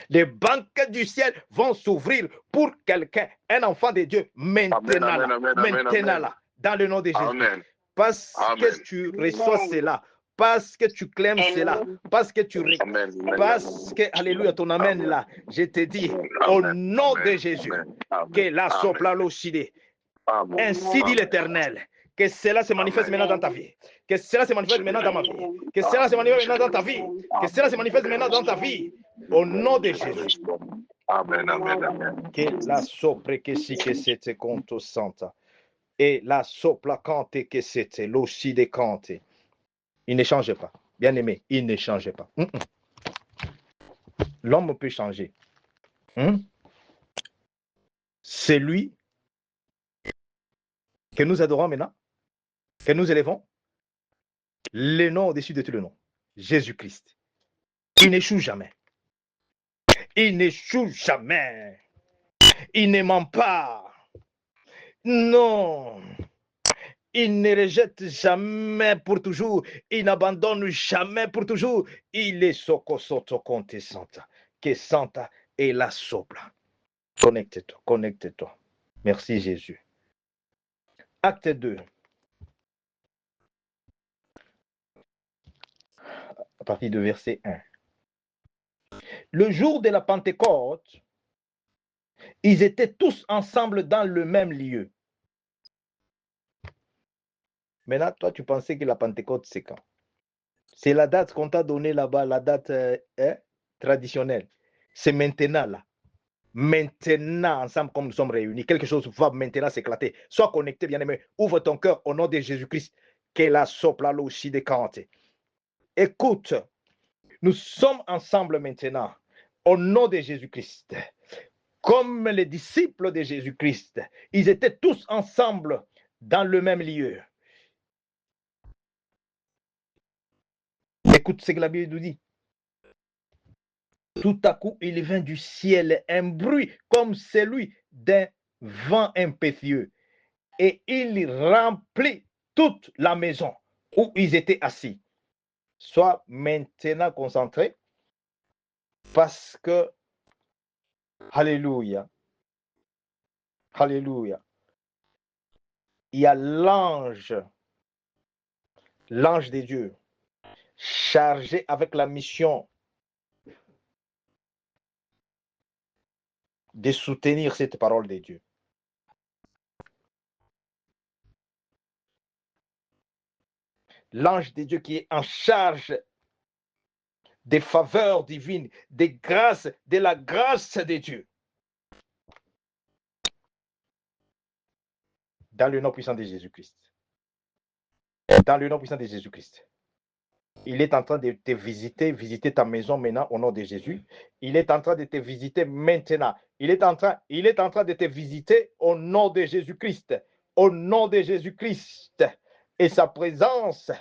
Les banques du ciel vont s'ouvrir pour quelqu'un, un enfant de Dieu, maintenant là, dans le nom de Jésus. Parce que tu reçois cela, parce que tu clames cela, parce que tu parce que, alléluia, ton amen là, je te dis, au nom de Jésus, que la sopla l'osside. Ainsi dit l'Éternel, que cela se manifeste maintenant dans ta vie, que cela se manifeste maintenant dans ma vie, que cela se manifeste maintenant dans ta vie, que cela se manifeste maintenant dans ta vie, au nom de Jésus. Amen, amen, amen. Que la sopre que si que c'était conto santa, et la sopla cante que c'était, l'ossi de cante. Il ne change pas, bien aimé, il ne change pas. L'homme peut changer. C'est lui que nous adorons maintenant, que nous élevons, le nom au-dessus de tout le nom, Jésus-Christ. Il n'échoue jamais. Il n'échoue jamais. Il ne ment pas. Non. Il ne rejette jamais pour toujours. Il n'abandonne jamais pour toujours. Il est Soko Soto Conte Santa. Que Santa est la sopla. Connecte-toi, connecte-toi. Merci Jésus. Acte 2. À partir de verset 1. Le jour de la Pentecôte, Ils étaient tous ensemble dans le même lieu. Maintenant, toi, tu pensais que la Pentecôte, c'est quand? C'est la date qu'on t'a donnée là-bas, la date traditionnelle. C'est maintenant, là. Maintenant, ensemble, comme nous sommes réunis, quelque chose va maintenant s'éclater. Sois connecté, bien-aimé. Ouvre ton cœur au nom de Jésus-Christ. Que la sopla l'oshi de Kante. Écoute, nous sommes ensemble maintenant, au nom de Jésus-Christ. Comme les disciples de Jésus-Christ, ils étaient tous ensemble dans le même lieu. Écoute ce que la Bible nous dit. Tout à coup, il vint du ciel un bruit comme celui d'un vent impétueux, et il remplit toute la maison où ils étaient assis. Sois maintenant concentré, parce que, alléluia, alléluia, il y a l'ange de Dieu, chargé avec la mission de soutenir cette parole de Dieu. L'ange de Dieu qui est en charge des faveurs divines, des grâces, de la grâce de Dieu. Dans le nom puissant de Jésus-Christ. Dans le nom puissant de Jésus-Christ. Il est en train de te visiter ta maison maintenant au nom de Jésus. Il est en train de te visiter maintenant. Il est en train de te visiter au nom de Jésus-Christ. Au nom de Jésus-Christ. Et sa présence,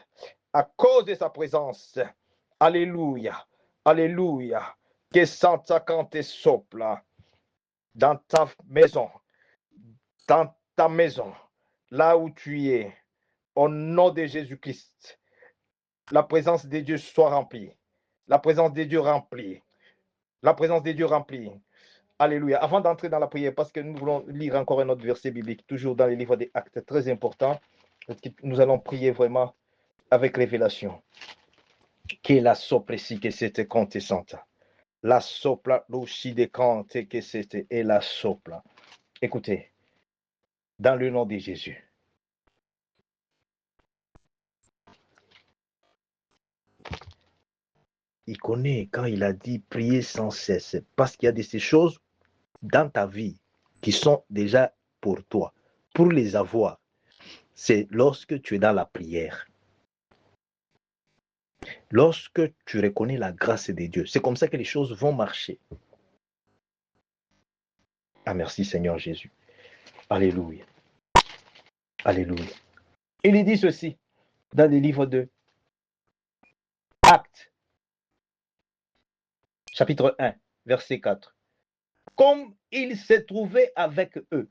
à cause de sa présence, alléluia, alléluia, que Santa Cante sopla dans ta maison, là où tu es, au nom de Jésus-Christ. La présence de Dieu soit remplie. La présence de Dieu remplie. La présence de Dieu remplie. Alléluia. Avant d'entrer dans la prière, parce que nous voulons lire encore un autre verset biblique, toujours dans les livres des Actes, très important, nous allons prier vraiment avec révélation. Che la soppresi che siete conte santa. La sopla l'uscide conte che siete et la sopla. Écoutez, dans le nom de Jésus. Il connaît quand il a dit prier sans cesse, parce qu'il y a de ces choses dans ta vie qui sont déjà pour toi. Pour les avoir, c'est lorsque tu es dans la prière. Lorsque tu reconnais la grâce de Dieu, c'est comme ça que les choses vont marcher. Ah, merci Seigneur Jésus. Alléluia. Alléluia. Il dit ceci dans le livre de Actes, chapitre 1, verset 4. Comme il s'est trouvé avec eux,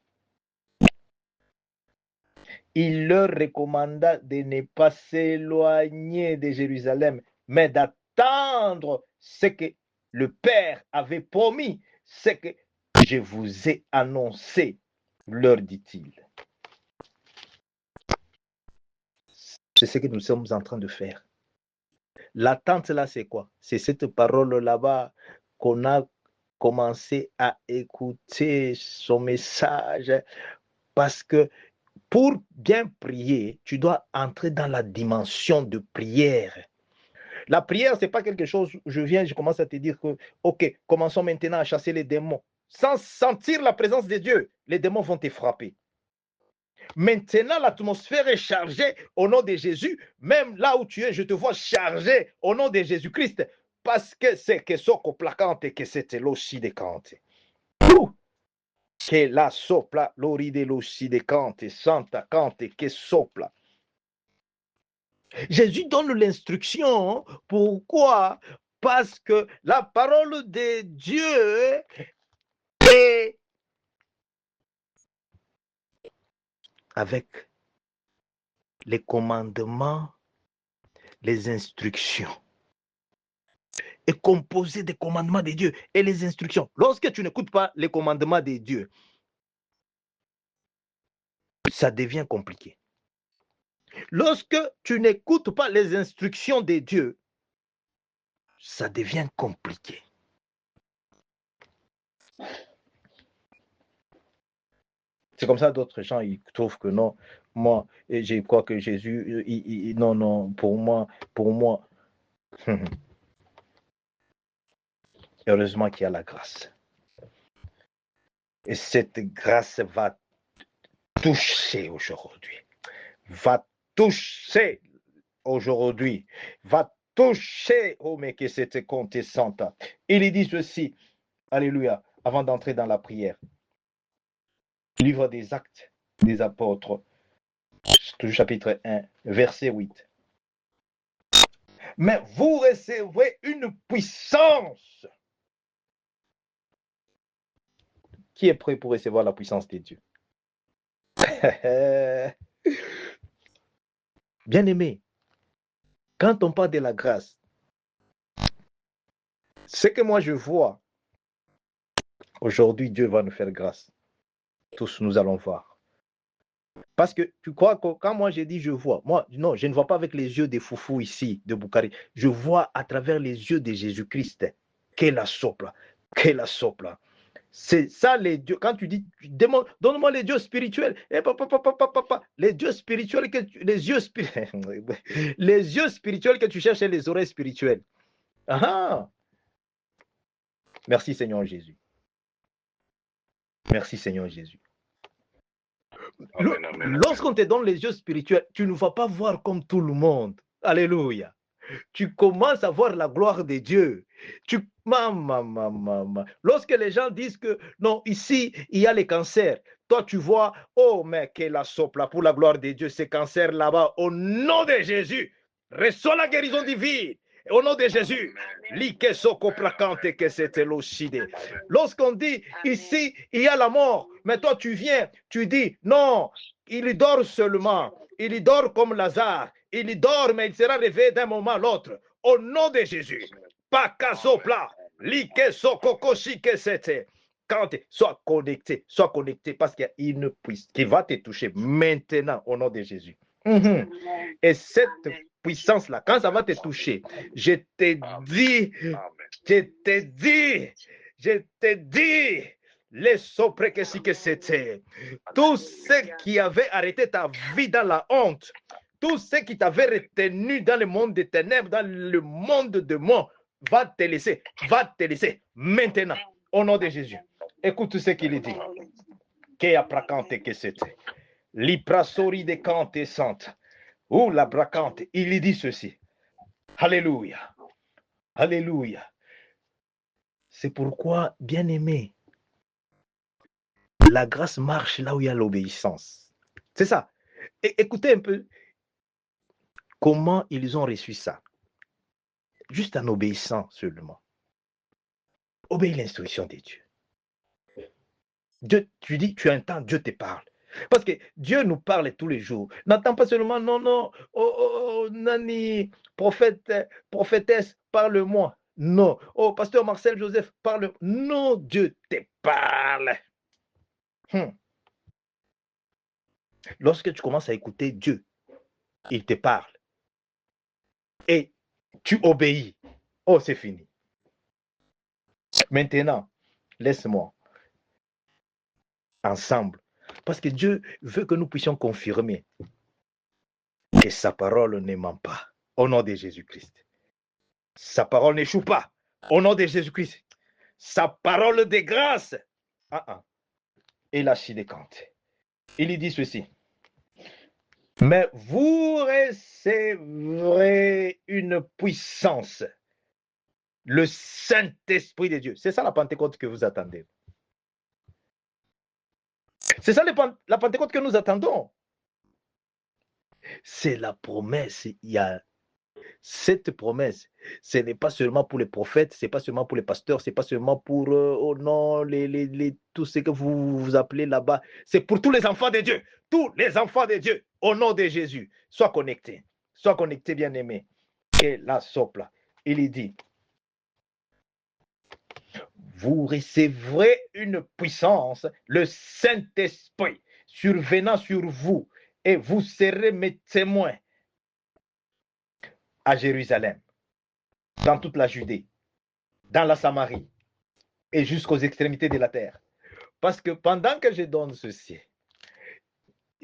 il leur recommanda de ne pas s'éloigner de Jérusalem, mais d'attendre ce que le Père avait promis, ce que je vous ai annoncé, leur dit-il. C'est ce que nous sommes en train de faire. L'attente là, c'est quoi? C'est cette parole là-bas qu'on a commencé à écouter son message, parce que pour bien prier, tu dois entrer dans la dimension de prière. La prière, ce n'est pas quelque chose, je commence à te dire que, ok, commençons maintenant à chasser les démons. Sans sentir la présence de Dieu, les démons vont te frapper. Maintenant, l'atmosphère est chargée au nom de Jésus. Même là où tu es, je te vois chargé au nom de Jésus-Christ. Parce que c'est que soko placante et que c'était l'ossi de cante. Que la sopla l'oride l'ossi de cante, santa cante, que sopla. Jésus donne l'instruction. Pourquoi? Parce que la parole de Dieu est avec les commandements, les instructions. Est composé des commandements de Dieu et les instructions. Lorsque tu n'écoutes pas les commandements de Dieu, ça devient compliqué. Lorsque tu n'écoutes pas les instructions de Dieu, ça devient compliqué. C'est comme ça, d'autres gens, ils trouvent que non, moi, je crois que Jésus, non, pour moi. Heureusement qu'il y a la grâce. Et cette grâce va toucher aujourd'hui. Va toucher, oh mais que c'était contestante. Il dit ceci, alléluia, avant d'entrer dans la prière. Livre des Actes des Apôtres, chapitre 1, verset 8. Mais vous recevrez une puissance. Qui est prêt pour recevoir la puissance de Dieu? Bien-aimé, quand on parle de la grâce, ce que moi je vois, aujourd'hui Dieu va nous faire grâce. Tous nous allons voir. Parce que tu crois que quand moi j'ai dit je vois, moi non, je ne vois pas avec les yeux des foufous ici, de Bukhari. Je vois à travers les yeux de Jésus-Christ. Quelle la sopla. C'est ça les dieux. Quand tu dis, donne-moi les dieux spirituels. Les dieux spirituels les yeux spirituels que tu cherches, c'est les oreilles spirituelles. Ah. Merci Seigneur Jésus. Merci Seigneur Jésus. Lorsqu'on te donne les yeux spirituels, tu ne vas pas voir comme tout le monde. Alléluia. Tu commences à voir la gloire de Dieu. Lorsque les gens disent que non, ici, il y a les cancers, toi tu vois, oh, mais quelle la sopla pour la gloire de Dieu, ces cancers là-bas, au nom de Jésus, reçois la guérison divine. Au nom de Jésus, lorsqu'on dit ici, il y a la mort, mais toi tu viens, tu dis non, il dort seulement, il dort comme Lazare, il dort, mais il sera réveillé d'un moment à l'autre. Au nom de Jésus, sois connecté parce qu'il y a une puissance qui va te toucher maintenant au nom de Jésus. Et cette puissance-là, quand ça va te toucher, je te dis, les soprés que c'était, tous ceux qui avaient arrêté ta vie dans la honte, tous ceux qui t'avaient retenu dans le monde des ténèbres, dans le monde de mort, va te laisser maintenant, au nom de Jésus. Écoute ce qu'il dit. Que c'était. L'iprasori de Cante Sainte. Ou la bracante. Il dit ceci. Alléluia. Alléluia. C'est pourquoi, bien-aimé, la grâce marche là où il y a l'obéissance. C'est ça. Écoutez un peu comment ils ont reçu ça. Juste en obéissant seulement. Obéis l'instruction de Dieu. Dieu, tu dis, tu entends, Dieu te parle. Parce que Dieu nous parle tous les jours. N'attends pas seulement, non, Nani, prophétesse, parle-moi. Non. Oh, pasteur Marcel Joseph, parle. Non, Dieu te parle. Lorsque tu commences à écouter Dieu, il te parle. Et tu obéis. Oh, c'est fini. Maintenant, laisse-moi. Ensemble. Parce que Dieu veut que nous puissions confirmer que sa parole ne ment pas. Au nom de Jésus-Christ. Sa parole n'échoue pas. Au nom de Jésus-Christ. Sa parole de grâce. Et la chidécante. Il dit ceci. Mais vous recevrez une puissance. Le Saint-Esprit de Dieu. C'est ça la Pentecôte que vous attendez. C'est ça la Pentecôte que nous attendons. C'est la promesse. Il y a cette promesse. Ce n'est pas seulement pour les prophètes, ce n'est pas seulement pour les pasteurs, ce n'est pas seulement pour tout ce que vous appelez là-bas. C'est pour tous les enfants de Dieu. Tous les enfants de Dieu. Au nom de Jésus. Sois connecté. Sois connecté, bien-aimé. Et la sopla. Il dit. Vous recevrez une puissance, le Saint-Esprit, survenant sur vous, et vous serez mes témoins à Jérusalem, dans toute la Judée, dans la Samarie, et jusqu'aux extrémités de la terre. Parce que pendant que je donne ceci,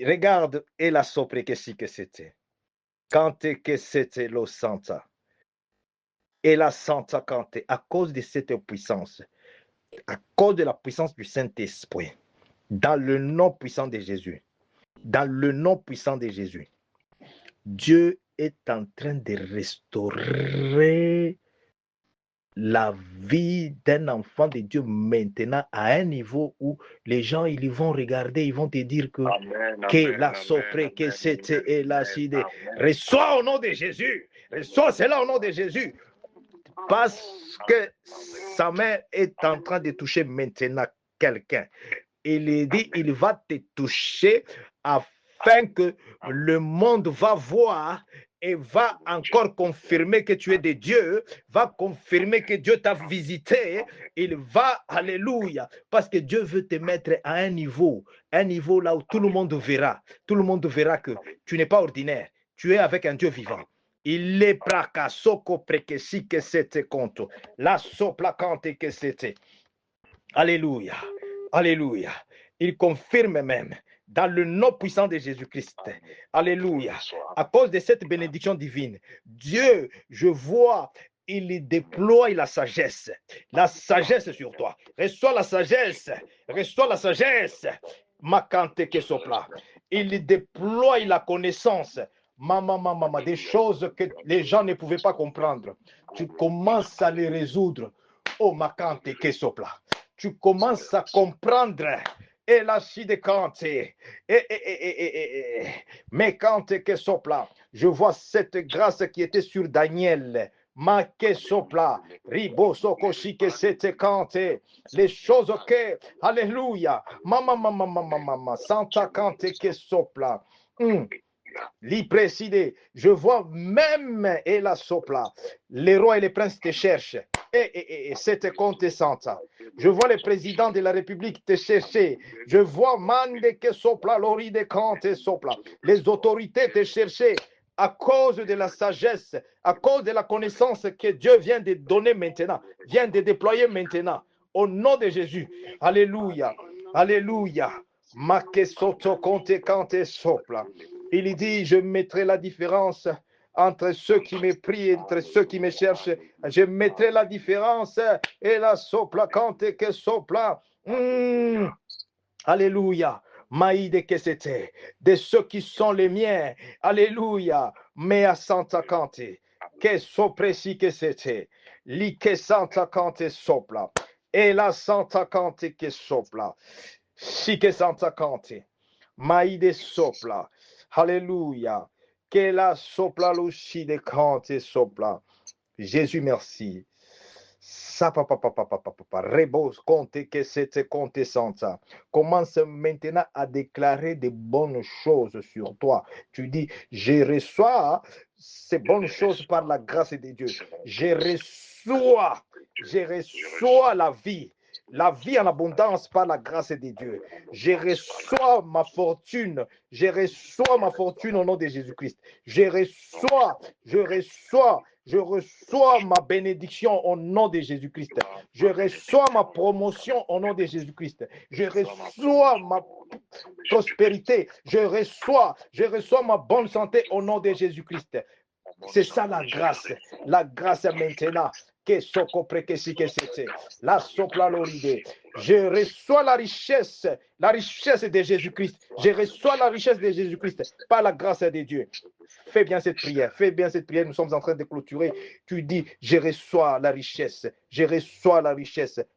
regarde, et la sopre que si que c'était. Quand que c'était lo santa. Et la santa quand à cause de cette puissance, à cause de la puissance du Saint-Esprit, dans le nom puissant de Jésus, dans le nom puissant de Jésus, Dieu est en train de restaurer la vie d'un enfant de Dieu maintenant à un niveau où les gens ils vont regarder, ils vont te dire que la sopre, que c'était et la side. Reçois au nom de Jésus, reçois cela au nom de Jésus, parce que sa main est en train de toucher maintenant quelqu'un. Il dit, il va te toucher afin que le monde va voir et va encore confirmer que tu es de Dieu, va confirmer que Dieu t'a visité. Il va, alléluia, parce que Dieu veut te mettre à un niveau là où tout le monde verra que tu n'es pas ordinaire, tu es avec un Dieu vivant. Il est prakasoko prekesi que c'était compte, la soplacante que c'était. Alléluia. Alléluia. Il confirme même dans le nom puissant de Jésus-Christ. Alléluia. À cause de cette bénédiction divine, Dieu, je vois, il déploie la sagesse sur toi. Reçois la sagesse. Reçois la sagesse. Makante que sopla. Il déploie la connaissance. Maman, des choses que les gens ne pouvaient pas comprendre. Tu commences à les résoudre. Oh, Makante que sopla. Tu commences à comprendre. Et la chide kante. Mais kante que sopla. Je vois cette grâce qui était sur Daniel. Ma que sopla. Ribo sokoshi que c'était kante. Les choses que. Alléluia. Mama. Santa kante que sopla. L'hypréside, je vois même et la sopla. Les rois et les princes te cherchent. Et cette contestante. Je vois le président de la République te chercher. Je vois mande que sopla, lori de kante sopla. Les autorités te chercher à cause de la sagesse, à cause de la connaissance que Dieu vient de donner maintenant, vient de déployer maintenant. Au nom de Jésus. Alléluia. Alléluia. Ma que soto conte kante sopla. Il dit, je mettrai la différence entre ceux qui me prient et entre ceux qui me cherchent. Je mettrai la différence. Et la sopla kante que sopla. Alléluia. Maïde que c'était. De ceux qui sont les miens. Alléluia. Mais à Santa Kante. Que sopresi que c'était. Li que Santa Kante sopla. Et la Santa Kante que sopla. Si que Santa Kante. Maïde sopla. Alléluia. Que la sopla l'ouchi de Kante sopla. Jésus, merci. Ça, papa, rebos, compte que c'était compte santa. Commence maintenant à déclarer de bonnes choses sur toi. Tu dis, je reçois ces bonnes choses par la grâce de Dieu. Je reçois la vie en abondance par la grâce de Dieu. Je reçois ma fortune au nom de Jésus-Christ. Je reçois ma bénédiction au nom de Jésus-Christ. Je reçois ma promotion au nom de Jésus-Christ. Je reçois ma prospérité. Je reçois ma bonne santé au nom de Jésus-Christ. C'est ça la grâce. La grâce maintenant. Que soko prekesi que c'était. La sopla l'oride. Je reçois la richesse de Jésus-Christ. Je reçois la richesse de Jésus-Christ par la grâce de Dieu. Fais bien cette prière. Nous sommes en train de clôturer. Tu dis, je reçois la richesse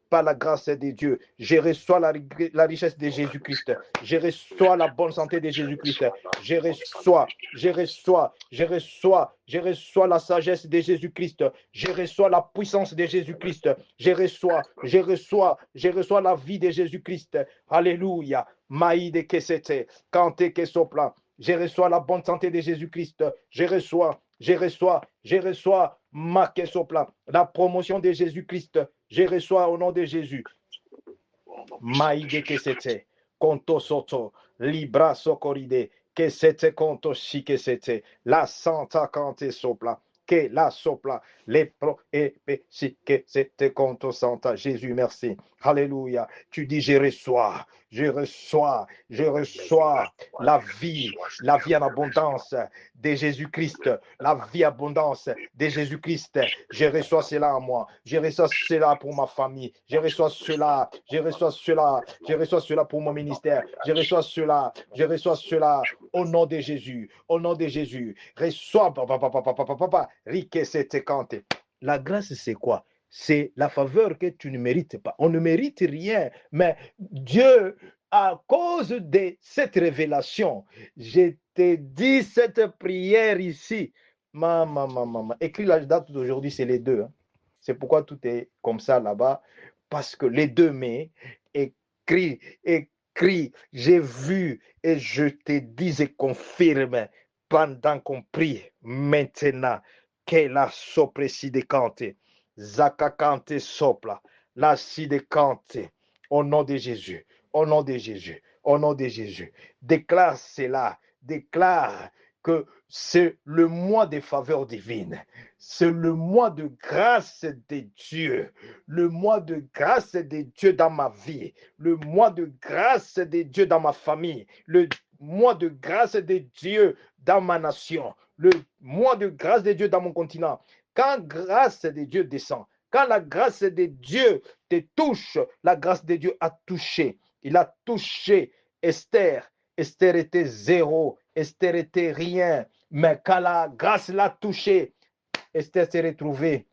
par la grâce de Dieu. Je reçois la richesse de Jésus-Christ. Je reçois la bonne santé de Jésus-Christ. Je reçois la sagesse de Jésus-Christ. Je reçois la puissance de Jésus-Christ. Je reçois la vie de Jésus-Christ. Alléluia. Maïde que c'était. Kante que sopla. Je reçois la bonne santé de Jésus-Christ. Je reçois ma que sopla. La promotion de Jésus-Christ. Je reçois au nom de Jésus. Maïde que c'était. Conto soto. Libra socoride. Que c'était conto si que c'était. La santa cante sopla. que la sopla, les pro et si que c'était contre Santa. Jésus, merci. Alléluia. Tu dis, je reçois la vie en abondance de Jésus-Christ, la vie abondance de Jésus-Christ. Je reçois cela en moi. Je reçois cela pour ma famille. Je reçois cela pour mon ministère. Je reçois cela au nom de Jésus. Au nom de Jésus. Reçois, papa. La grâce, c'est quoi? C'est la faveur que tu ne mérites pas. On ne mérite rien, mais Dieu, à cause de cette révélation, je te dis cette prière ici. Maman. Écris la date d'aujourd'hui, c'est les deux. Hein. C'est pourquoi tout est comme ça là-bas. Parce que les 2 mai, écris, j'ai vu et je te dis et confirme pendant qu'on prie maintenant que la sopre si decante, zakakante sopla, la si decante, au nom de Jésus, au nom de Jésus, au nom de Jésus. Déclare cela, déclare que c'est le mois des faveurs divines, c'est le mois de grâce de Dieu, le mois de grâce de Dieu dans ma vie, le mois de grâce de Dieu dans ma famille, le mois de grâce de Dieu dans ma nation, le mois de grâce de Dieu dans mon continent. Quand grâce de Dieu descend, quand la grâce de Dieu te touche, la grâce de Dieu a touché. Il a touché Esther. Esther était zéro. Esther était rien. Mais quand la grâce l'a touché, Esther s'est retrouvée,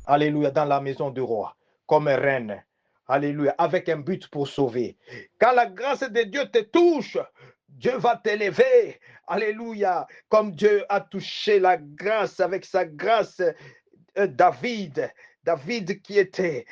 alléluia, dans la maison du roi, comme reine. Alléluia, avec un but pour sauver. Quand la grâce de Dieu te touche, Dieu va t'élever. Alléluia, comme Dieu a touché la grâce avec sa grâce. David qui était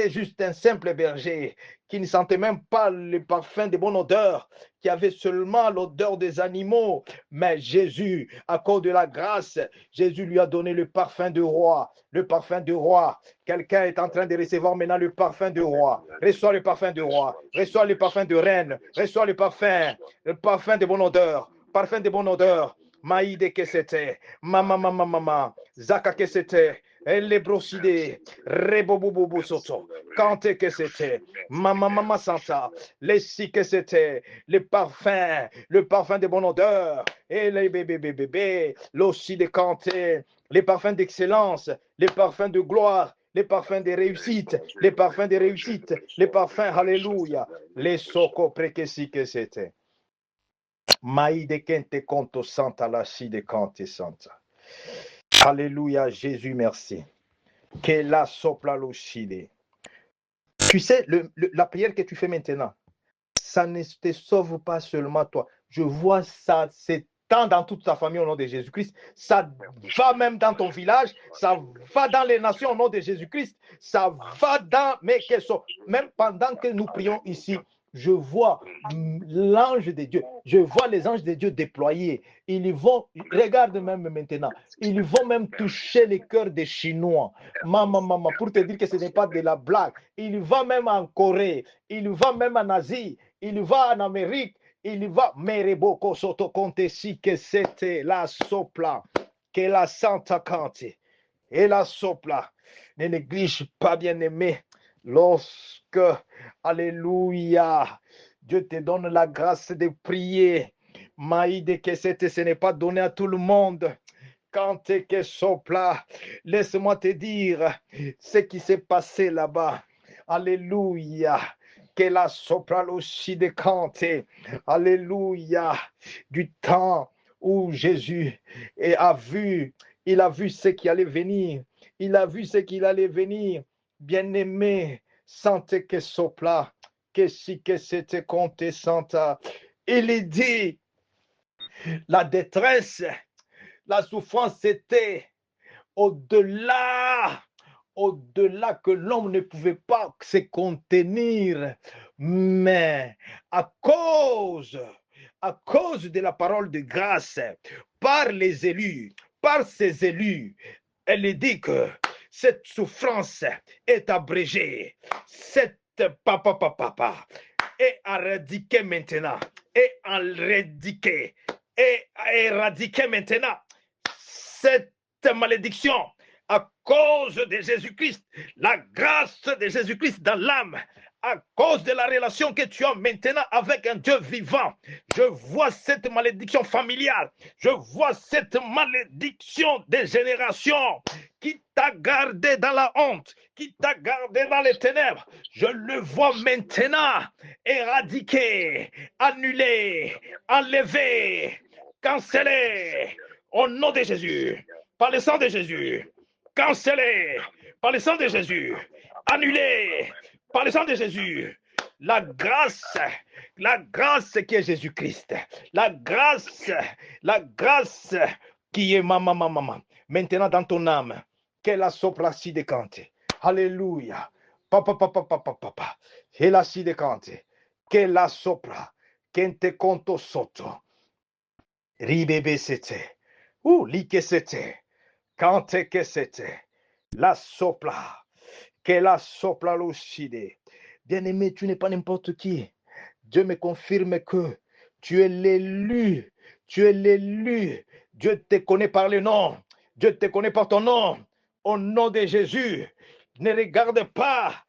juste un simple berger, qui ne sentait même pas le parfum de bonne odeur, qui avait seulement l'odeur des animaux. Mais Jésus, à cause de la grâce, Jésus lui a donné le parfum du roi. Le parfum du roi. Quelqu'un est en train de recevoir maintenant le parfum du roi. Reçois le parfum du roi. Reçois le parfum de reine. Reçois le parfum de bonne odeur. Parfum de bonne odeur. Maïde que c'était, maman, Zaka que c'était, les brosidés, rebobobobo soto, Kante que c'était, maman santa, les si que c'était, le parfum de bonne odeur, et les bébés, l'ossi de Kanté, les parfums d'excellence, les parfums de gloire, les parfums de réussite, les parfums, alléluia, les soko préquesi que c'était. Maïde kente konto santa la si de kante santa. Alléluia, Jésus, merci. Que la sopla lo chile. Tu sais, la prière que tu fais maintenant, ça ne te sauve pas seulement toi. Je vois ça, c'est tant dans toute ta famille au nom de Jésus-Christ. Ça va même dans ton village, ça va dans les nations au nom de Jésus-Christ. Ça va dans mes questions. Même pendant que nous prions ici, je vois l'ange de Dieu. Je vois les anges de Dieu déployés. Ils vont, regarde même maintenant, ils vont même toucher les cœurs des Chinois. Maman, pour te dire que ce n'est pas de la blague. Il va même en Corée, il va même en Asie, il va en Amérique, il va. Mereboko soto conte si que c'était la sopla, que la Santa Cante. Et la sopla. Ne néglige pas, bien-aimé, lorsque, alléluia, Dieu te donne la grâce de prier. Maïde que c'était, ce n'est pas donné à tout le monde. Quand que sopla, laisse-moi te dire ce qui s'est passé là-bas. Alléluia. Que la sopra aussi de Kanté. Alléluia. Du temps où Jésus a vu, il a vu ce qui allait venir. Il a vu ce qu'il allait venir. Bien-aimé, sente que sopla, que si que c'était Kanté Santa. Il dit, la détresse, la souffrance, c'était au-delà que l'homme ne pouvait pas se contenir. Mais à cause de la parole de grâce, par les élus, par ces élus, elle dit que cette souffrance est abrégée. Cette papa est éradiquée maintenant. Est éradiquée maintenant. Cette malédiction à cause de Jésus-Christ, la grâce de Jésus-Christ dans l'âme, à cause de la relation que tu as maintenant avec un Dieu vivant. Je vois cette malédiction familiale, je vois cette malédiction des générations qui t'a gardé dans la honte, qui t'a gardé dans les ténèbres. Je le vois maintenant éradiqué, annulé, enlevé, cancellé au nom de Jésus, par le sang de Jésus, cancellé par le sang de Jésus, annulé par le sang de Jésus. La grâce qui est Jésus-Christ, la grâce qui est maman. Maintenant dans ton âme, qu'elle a sopra si décante. Alléluia. Papa. Et la si décante. Qu'elle a sopra. Qu'elle te conto sotto. Ribebe c'était. Like c'était. Kante que c'était. La sopla. Qu'elle a sopla l'osside. Bien-aimé, tu n'es pas n'importe qui. Dieu me confirme que tu es l'élu. Tu es l'élu. Dieu te connaît par le nom. Dieu te connaît par ton nom. Au nom de Jésus. Ne regarde pas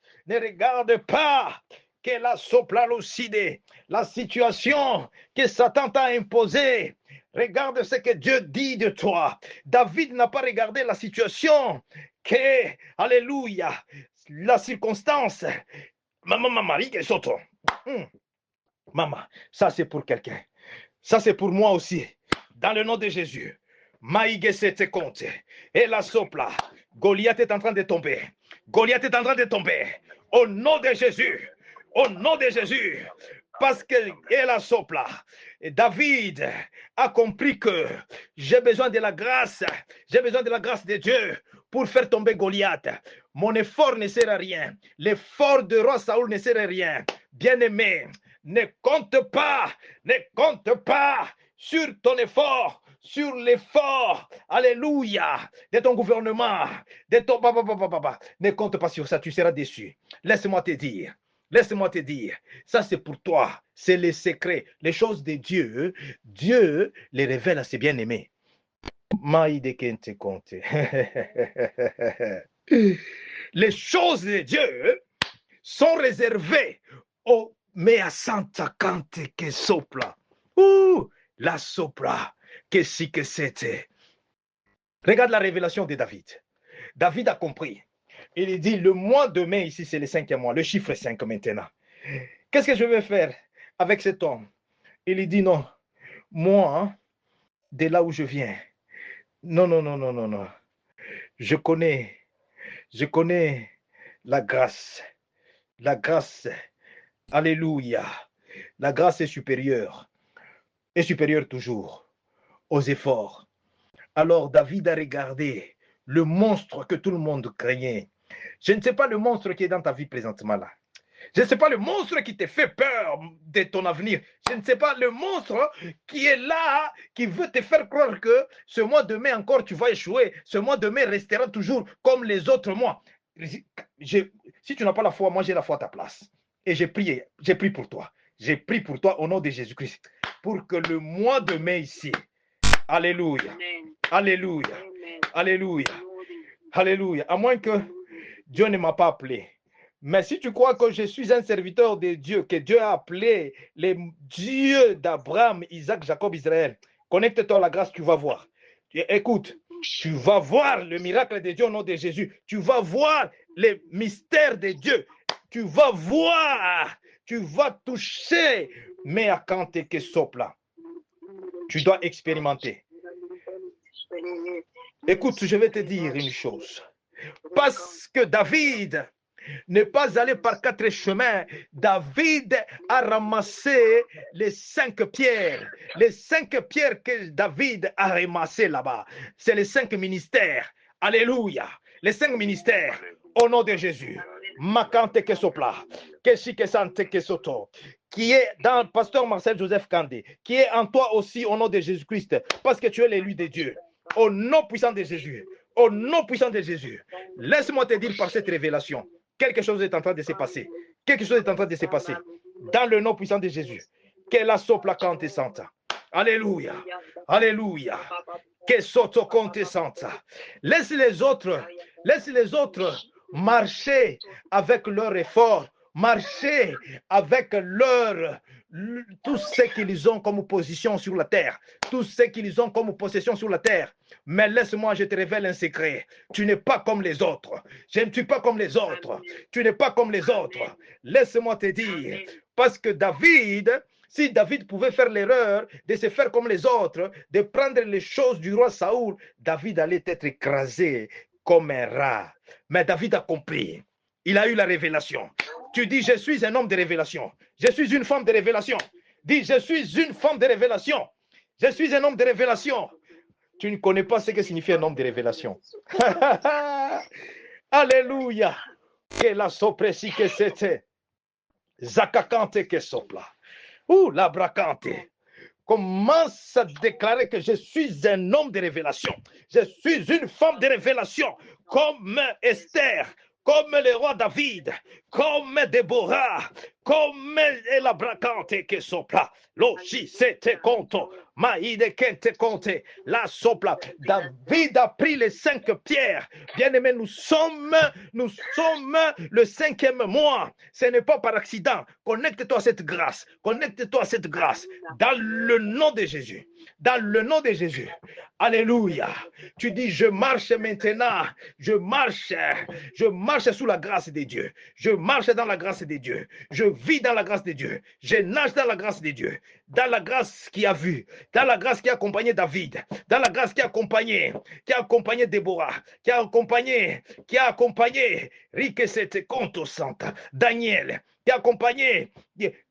que la soplalocide, la situation que Satan t'a imposée. Regarde ce que Dieu dit de toi. David n'a pas regardé la situation que, alléluia, la circonstance. Maman, Marie, qu'elle saute. Maman, ça c'est pour quelqu'un. Ça c'est pour moi aussi. Dans le nom de Jésus. Maïge te compte. Et la sopla. Goliath est en train de tomber. Goliath est en train de tomber. Au nom de Jésus. Au nom de Jésus. Parce que la sopla. Et David a compris que j'ai besoin de la grâce. J'ai besoin de la grâce de Dieu pour faire tomber Goliath. Mon effort ne sert à rien. L'effort de roi Saoul ne sert à rien. Bien-aimé, ne compte pas sur ton effort, sur l'effort, alléluia, de ton gouvernement, de ton papa. Ne compte pas sur ça, tu seras déçu. Laisse-moi te dire, ça c'est pour toi, c'est les secrets, les choses de Dieu. Dieu les révèle à ses bien-aimés. Les choses de Dieu sont réservées au mea santa cante que sopla. La sopla que si que c'était. Regarde la révélation de David. David a compris. Il dit le mois de mai ici c'est le 5e mois, le chiffre 5 maintenant. Qu'est-ce que je vais faire avec cet homme? Il dit non, moi, de là où je viens, non. Je connais la grâce. La grâce, alléluia. La grâce est supérieure toujours aux efforts. Alors David a regardé le monstre que tout le monde craignait. Je ne sais pas le monstre qui est dans ta vie présentement là. Je ne sais pas le monstre qui te fait peur de ton avenir. Je ne sais pas le monstre qui est là, qui veut te faire croire que ce mois de mai encore tu vas échouer. Ce mois de mai restera toujours comme les autres mois. Si tu n'as pas la foi, moi j'ai la foi à ta place. Et j'ai prié pour toi. J'ai prié pour toi au nom de Jésus-Christ. Pour que le mois de mai ici, alléluia, alléluia, alléluia, alléluia. À moins que Dieu ne m'a pas appelé. Mais si tu crois que je suis un serviteur de Dieu, que Dieu a appelé les dieux d'Abraham, Isaac, Jacob, Israël, connecte-toi à la grâce, tu vas voir. Écoute, tu vas voir le miracle de Dieu au nom de Jésus. Tu vas voir les mystères de Dieu. Tu vas voir, tu vas toucher. Mais à quand que sopla, tu dois expérimenter. Écoute, je vais te dire une chose. Parce que David n'est pas allé par 4 chemins. David a ramassé les 5 pierres. Les 5 pierres que David a ramassées là-bas, c'est les 5 ministères. Alléluia. Les 5 ministères. Au nom de Jésus. Makante que sopla. Keshike sante que soto. Qui est dans Pasteur Marcel Joseph Kandé. Qui est en toi aussi au nom de Jésus-Christ. Parce que tu es l'élu de Dieu. Au nom puissant de Jésus. Au nom puissant de Jésus. Laisse-moi te dire par cette révélation. Quelque chose est en train de se passer. Quelque chose est en train de se passer. Dans le nom puissant de Jésus. Que la sopla cante santa. Alléluia. Alléluia. que soto conte santa. Laisse les autres marcher avec leur effort, marcher avec tout ce qu'ils ont comme position sur la terre, tout ce qu'ils ont comme possession sur la terre. Mais laisse-moi, je te révèle un secret. Tu n'es pas comme les autres. Je ne suis pas comme les autres. Tu n'es pas comme les autres. Laisse-moi te dire, parce que si David pouvait faire l'erreur de se faire comme les autres, de prendre les choses du roi Saoul, David allait être écrasé comme un rat. Mais David a compris. Il a eu la révélation. Tu dis, je suis un homme de révélation. Je suis une femme de révélation. Dis, je suis une femme de révélation. Je suis un homme de révélation. Tu ne connais pas ce que signifie un homme de révélation. Alléluia. Que la sopresi que c'était. Zakakante que sopla. Ouh, la bracante. Commence à déclarer que je suis un homme de révélation. Je suis une femme de révélation. Comme Esther, comme le roi David, comme Déborah, comme la bracante que sopla. L'oshi c'était conto. Maïde kente compte, la sopla. David a pris les 5 pierres. Bien-aimés, nous sommes le 5e mois. Ce n'est pas par accident. Connecte-toi à cette grâce. Connecte-toi à cette grâce. Dans le nom de Jésus. Dans le nom de Jésus. Alléluia. Tu dis, je marche maintenant. Je marche sous la grâce de Dieu. Je marche dans la grâce de Dieu. Je vis dans la grâce de Dieu. Je nage dans la grâce de Dieu. Dans la grâce qui a vu. Dans la grâce qui a accompagné David. Dans la grâce qui a accompagné Déborah. Qui a accompagné Rique cette conto santa. Daniel. Qui a accompagné.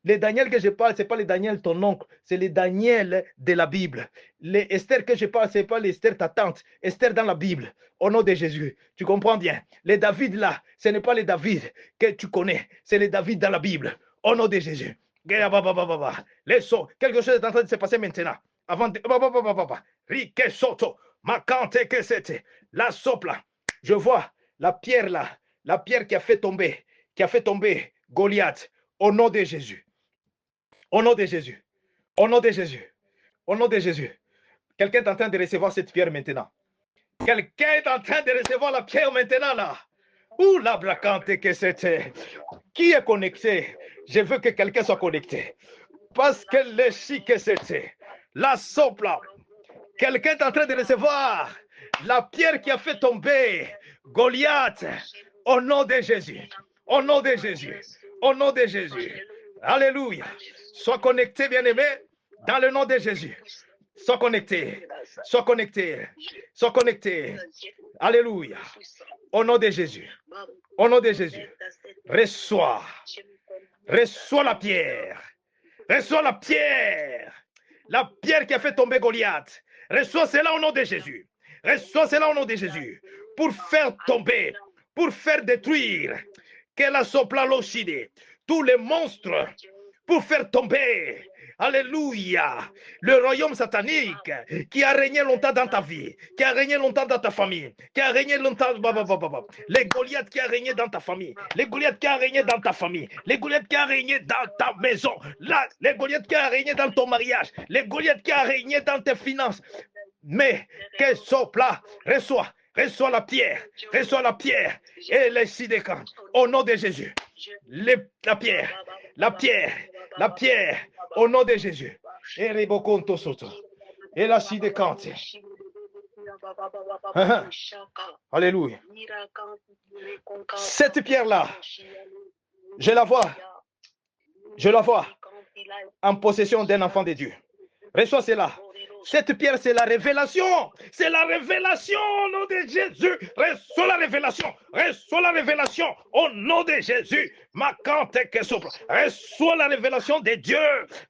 Les Daniel que je parle, ce n'est pas les Daniel ton oncle. C'est les Daniel de la Bible. Les Esther que je parle, ce n'est pas les Esther ta tante. Esther dans la Bible. Au nom de Jésus. Tu comprends bien. Les David là, ce n'est pas les David que tu connais. C'est les David dans la Bible. Au nom de Jésus. Les sons. Quelque chose est en train de se passer maintenant. Avant de. Rique soto. Macante que c'était. La sopla. Je vois la pierre là. La pierre qui a fait tomber Goliath. Au nom de Jésus. Au nom de Jésus. Au nom de Jésus. Au nom de Jésus. Quelqu'un est en train de recevoir cette pierre maintenant. Quelqu'un est en train de recevoir la pierre maintenant là. Ouh, la bracante que c'était. Qui est connecté? Je veux que quelqu'un soit connecté. Parce que le chi que c'était. La sopla. Quelqu'un est en train de recevoir la pierre qui a fait tomber Goliath. Au nom de Jésus. Au nom de Jésus. Au nom de Jésus. Alléluia. Sois connecté, bien-aimé, dans le nom de Jésus. Sois connecté. Sois connecté. Sois connecté. Alléluia. Au nom de Jésus. Au nom de Jésus. Reçois. Reçois la pierre. Reçois la pierre. La pierre qui a fait tomber Goliath. Reçois cela au nom de Jésus. Reçois cela au nom de Jésus. Pour faire tomber, pour faire détruire, que la sopla l'occide, tous les monstres, pour faire tomber, alléluia, le royaume satanique qui a régné longtemps dans ta vie, qui a régné longtemps dans ta famille, qui a régné longtemps, les Goliaths qui a régné dans ta famille, les Goliaths qui a régné dans ta famille, les Goliaths qui a régné dans ta maison, là, les Goliaths qui a régné dans ton mariage, les Goliaths qui a régné dans tes finances, mais que sopla, reçois la pierre, et les sidécans, au nom de Jésus, la pierre, au nom de Jésus, et riboconto soto, et la sidécante. Alléluia. Cette pierre-là, je la vois en possession d'un enfant de Dieu. Reçois cela. Cette pierre, c'est la révélation. C'est la révélation au nom de Jésus. Reçois la révélation. Reçois la révélation au nom de Jésus. Reçois la révélation de Dieu.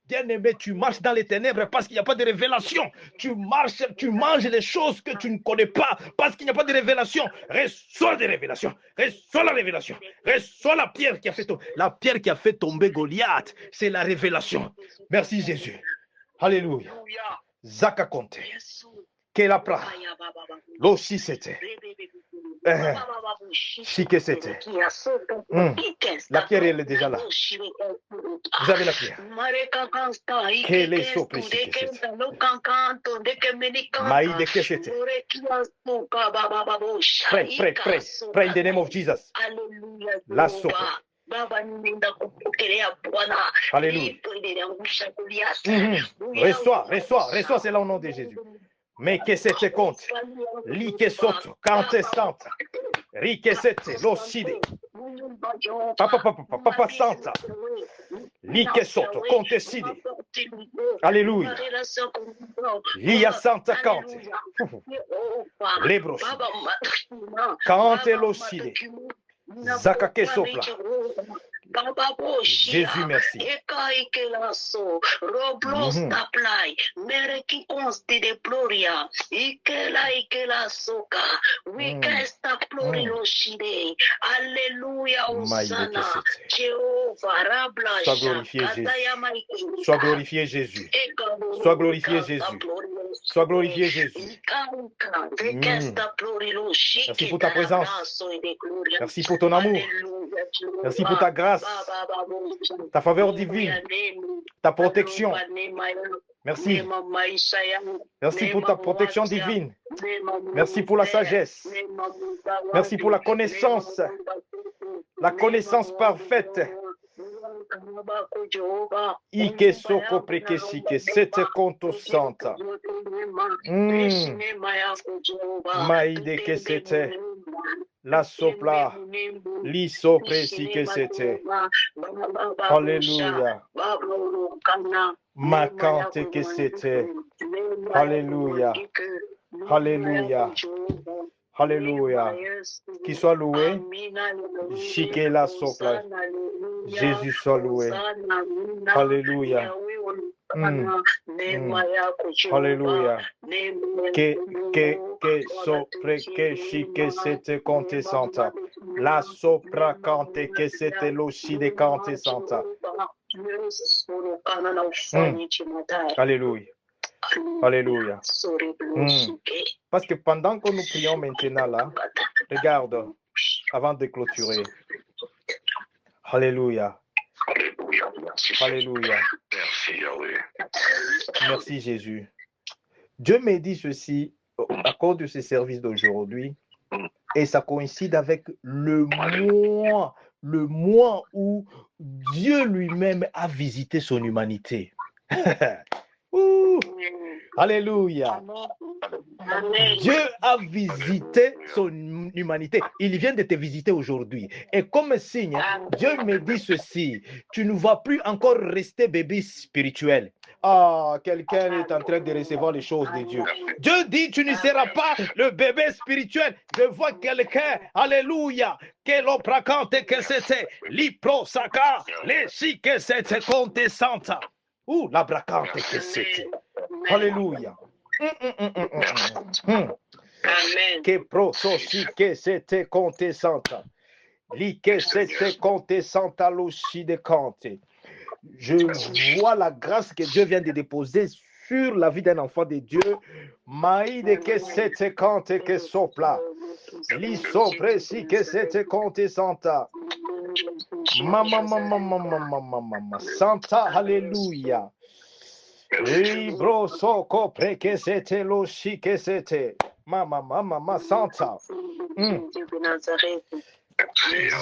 Bien-aimé, tu marches dans les ténèbres parce qu'il n'y a pas de révélation. Tu marches, tu manges les choses que tu ne connais pas parce qu'il n'y a pas de révélation. Reçois des révélations. Reçois la révélation. Reçois la pierre qui a fait tomber. La pierre qui a fait tomber Goliath, c'est la révélation. Merci Jésus. Alléluia. Zaka Conte. Kelapra. L'oshi c'était. Chique c'était. La pierre, elle est déjà là. Vous avez la pierre. Quelle est sopre chique c'était. Maïde que c'était. Pray. Pray in the name of Jesus. La sopre. Alléluia. Reçois cela au nom de Jésus. Mais que c'était compte. Li que soto, cante santa. Ri que c'était, l'osside. Papa santa. Li que soto, conte side. Alléluia. Lia santa cante. Lebrosi. Cante l'osside. Zakake sopla. Jésus, merci. Sois glorifié, Jésus. Sois glorifié, Jésus. Sois glorifié, Jésus. Merci pour ta présence. Merci pour ton amour. Merci pour ta grâce, ta faveur divine, ta protection. Merci. Merci pour ta protection divine. Merci pour la sagesse. Merci pour la connaissance parfaite. Ike soko prekesike, sete konto santa. Maïde que c'était. La sopla, li sopre si que c'était. Alléluia. Macante que c'était. Alléluia. Alléluia. Alléluia. Qu'il soit loué. Chique la sopla. Jésus soit loué. Alléluia. Alléluia. Que sopre que chique c'était conte santa. La sopra cante que c'était l'oshi de cante santa. Alléluia. Alléluia. Parce que pendant que nous prions maintenant là, regarde, avant de clôturer. Alléluia. Alléluia. Merci Jésus. Dieu me dit ceci à cause de ce service d'aujourd'hui et ça coïncide avec le mois où Dieu lui-même a visité son humanité. Alléluia. Dieu a visité son humanité. Il vient de te visiter aujourd'hui. Et comme signe, Dieu me dit ceci. Tu ne vas plus encore rester bébé spirituel. Ah, quelqu'un est en train de recevoir les choses de Dieu. Dieu dit, tu ne seras pas le bébé spirituel. Je vois quelqu'un, alléluia, que l'on pracante que c'était, l'ipro saka, les si que c'était compte santa. Ou la bracante que c'était. Alléluia. Que prososi que c'était compte santa. Li que c'était compte santa l'oshi de compte. Je vois la grâce que Dieu vient de déposer sur la vie d'un enfant de Dieu. Maïde que c'était compte que sopla. Li sopre si que c'était compte santa. Mama santa alléluia. Libro soko pre que c'était l'oshi que c'était. Mama santa.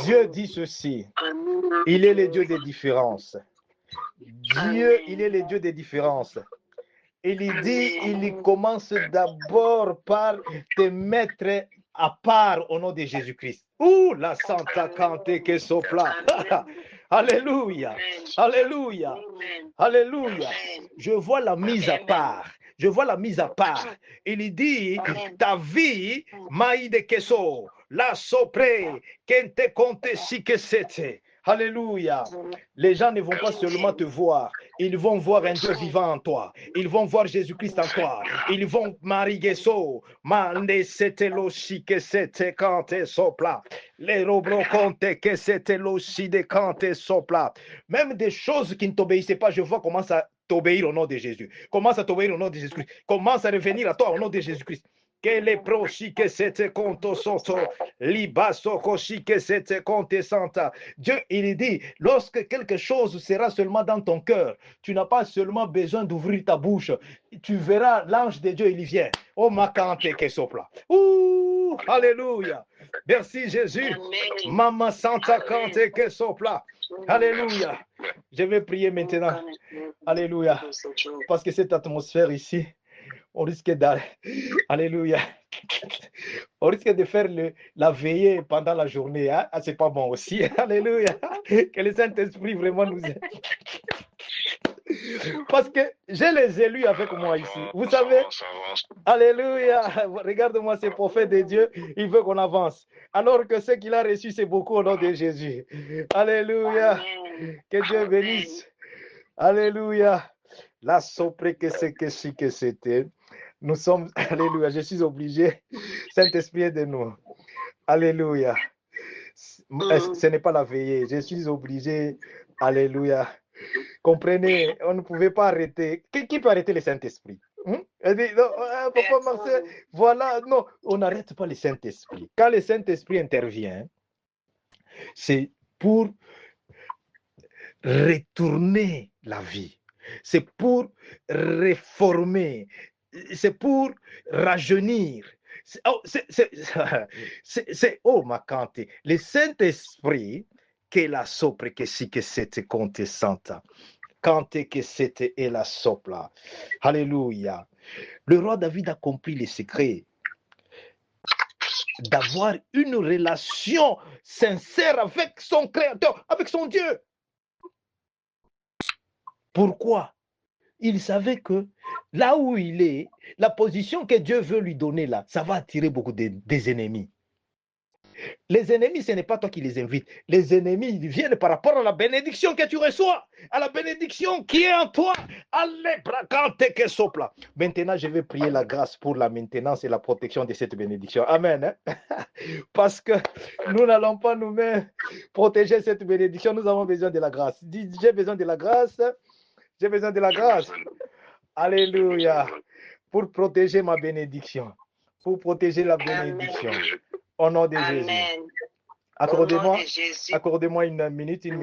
Dieu dit ceci. Il est le Dieu des différences. Dieu, il est le Dieu des différences. Il dit, il commence d'abord par te mettre à part au nom de Jésus-Christ. Ouh, la Santa Cante que sopla. Alléluia. Alléluia. Alléluia. Je vois la mise à part. Je vois la mise à part. Il dit, ta vie, maïde keso, la sopre, kente conte si que c'était. Alléluia. Les gens ne vont pas seulement te voir, ils vont voir un Dieu vivant en toi. Ils vont voir Jésus-Christ en toi. Ils vont marigeso, mande c'était l'oshi que c'était quand et sopla. Les robro compte que c'était l'oshi de quand et sopla. Même des choses qui ne t'obéissaient pas, je vois comment ça t'obéir au nom de Jésus. Commence à t'obéir au nom de Jésus-Christ. Commence à revenir à toi au nom de Jésus-Christ. que les prochi que c'était conto soto, libaso koshi que c'était conte santa. Dieu, il dit, lorsque quelque chose sera seulement dans ton cœur, tu n'as pas seulement besoin d'ouvrir ta bouche, tu verras l'ange de Dieu, il vient. Oh, ma cante que sopla. Ouh, alléluia. Merci Jésus. Maman Santa cante que sopla. Alléluia. Je vais prier maintenant. Alléluia. Parce que cette atmosphère ici, on risque d'aller. Alléluia. On risque de faire la veillée pendant la journée. Hein? Ah, c'est pas bon aussi. Alléluia. Que le Saint-Esprit vraiment nous aide. Parce que j'ai les élus avec moi ici. Vous savez, alléluia. Regarde-moi ces prophètes de Dieu. Il veut qu'on avance. Alors que ce qu'il a reçu, c'est beaucoup au nom de Jésus. Alléluia. Que Dieu bénisse. Alléluia. La sopre que c'est que si que c'était. Nous sommes, alléluia, je suis obligé. Saint-Esprit est de nous. Alléluia. Ce n'est pas la veillée. Je suis obligé. Alléluia. Comprenez, on ne pouvait pas arrêter. Qui peut arrêter le Saint-Esprit? Elle dit, non, Papa Marcel, voilà, non, on n'arrête pas le Saint-Esprit. Quand le Saint-Esprit intervient, c'est pour retourner la vie. C'est pour réformer. C'est pour rajeunir. Oh, ma cante. Le Saint-Esprit, que la sopra que si que c'était conte santa. Cante que c'était et la sopla. Alléluia. Le roi David a compris les secrets d'avoir une relation sincère avec son Créateur, avec son Dieu. Pourquoi? Il savait que là où il est, la position que Dieu veut lui donner là, ça va attirer beaucoup des ennemis. Les ennemis, ce n'est pas toi qui les invites. Les ennemis, ils viennent par rapport à la bénédiction que tu reçois, à la bénédiction qui est en toi. Maintenant, je vais prier la grâce pour la maintenance et la protection de cette bénédiction. Amen. Parce que nous n'allons pas nous-mêmes protéger cette bénédiction. Nous avons besoin de la grâce. Dis, j'ai besoin de la grâce. J'ai besoin de la grâce. Alléluia. Pour protéger ma bénédiction. Pour protéger la bénédiction. Au nom de Jésus. Accordez-moi une minute, 2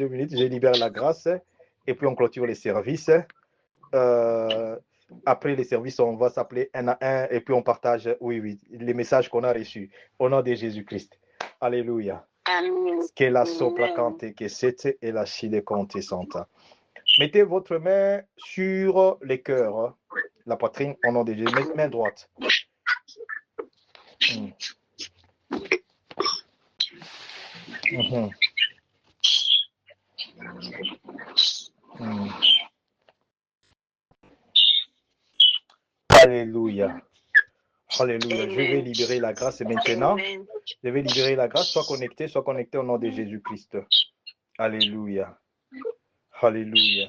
minutes. Je libère la grâce. Et puis on clôture les services. Après les services, on va s'appeler un à un. Et puis on partage, oui, les messages qu'on a reçus. Au nom de Jésus-Christ. Alléluia. Que la sopra cante, que c'était et la chile conte santa. Mettez votre main sur les cœurs, la poitrine, au nom de Jésus. Main droite. Alléluia. Alléluia. Je vais libérer la grâce maintenant. Je vais libérer la grâce. Sois connecté au nom de Jésus-Christ. Alléluia. Alléluia.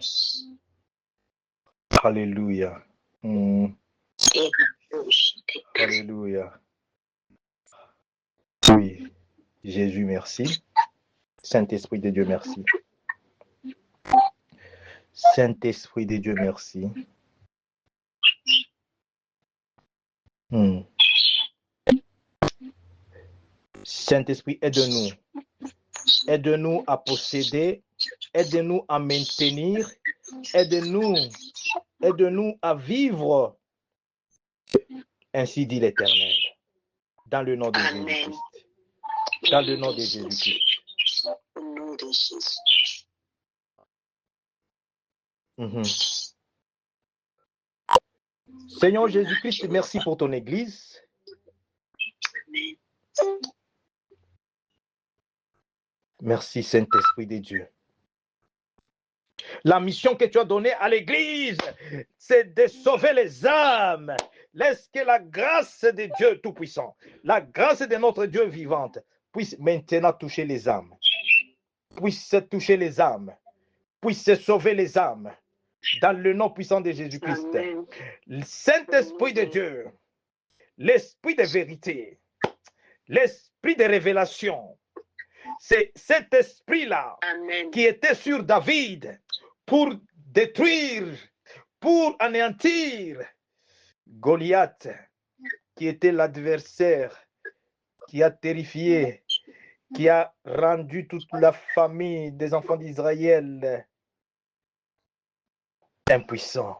Alléluia. Alléluia. Oui. Jésus, merci. Saint-Esprit de Dieu, merci. Saint-Esprit de Dieu, merci. Saint-Esprit, aide-nous. Aide-nous à posséder. Aide-nous à maintenir. Aide-nous à vivre. Ainsi dit l'Éternel. Dans le nom de Jésus-Christ. Dans le nom de Jésus-Christ. Seigneur Jésus-Christ, merci pour ton Église. Merci Saint-Esprit de Dieu. La mission que tu as donnée à l'Église, c'est de sauver les âmes. Laisse que la grâce de Dieu Tout-Puissant, la grâce de notre Dieu vivante, puisse maintenant toucher les âmes. Puisse toucher les âmes. Puisse sauver les âmes. Dans le nom puissant de Jésus-Christ. Le Saint-Esprit de Dieu, l'Esprit de vérité, l'Esprit de révélation, c'est cet esprit-là qui était sur David pour détruire, pour anéantir Goliath. qui était l'adversaire, qui a terrifié, qui a rendu toute la famille des enfants d'Israël impuissants.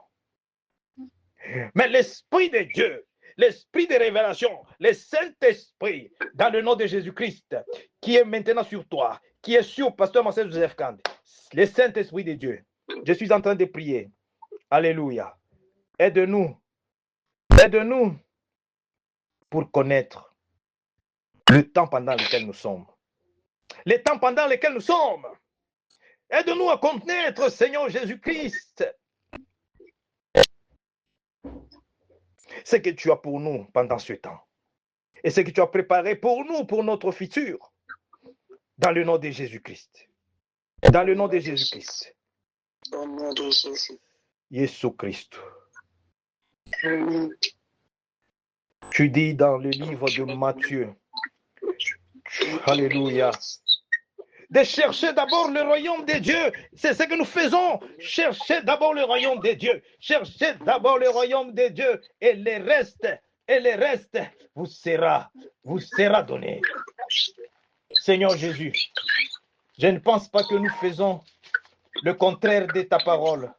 Mais l'Esprit de Dieu, l'Esprit de révélation, le Saint-Esprit, dans le nom de Jésus-Christ, qui est maintenant sur toi, qui est sur Pasteur Marcel Joseph Kand, le Saint-Esprit de Dieu, je suis en train de prier. Alléluia. Aide-nous. Aide-nous pour connaître le temps pendant lequel nous sommes. Le temps pendant lequel nous sommes. Aide-nous à connaître, Seigneur Jésus-Christ, ce que tu as pour nous pendant ce temps. Et ce que tu as préparé pour nous, pour notre futur. Dans le nom de Jésus-Christ. Dans le nom de Jésus-Christ. Au nom de Jésus. Jésus-Christ. Amen. Tu dis dans le livre de Matthieu, alléluia, de chercher d'abord le royaume de Dieu. C'est ce que nous faisons. Cherchez d'abord le royaume de Dieu. Cherchez d'abord le royaume de Dieu et le reste vous sera donné. Seigneur Jésus, je ne pense pas que nous faisons le contraire de ta parole.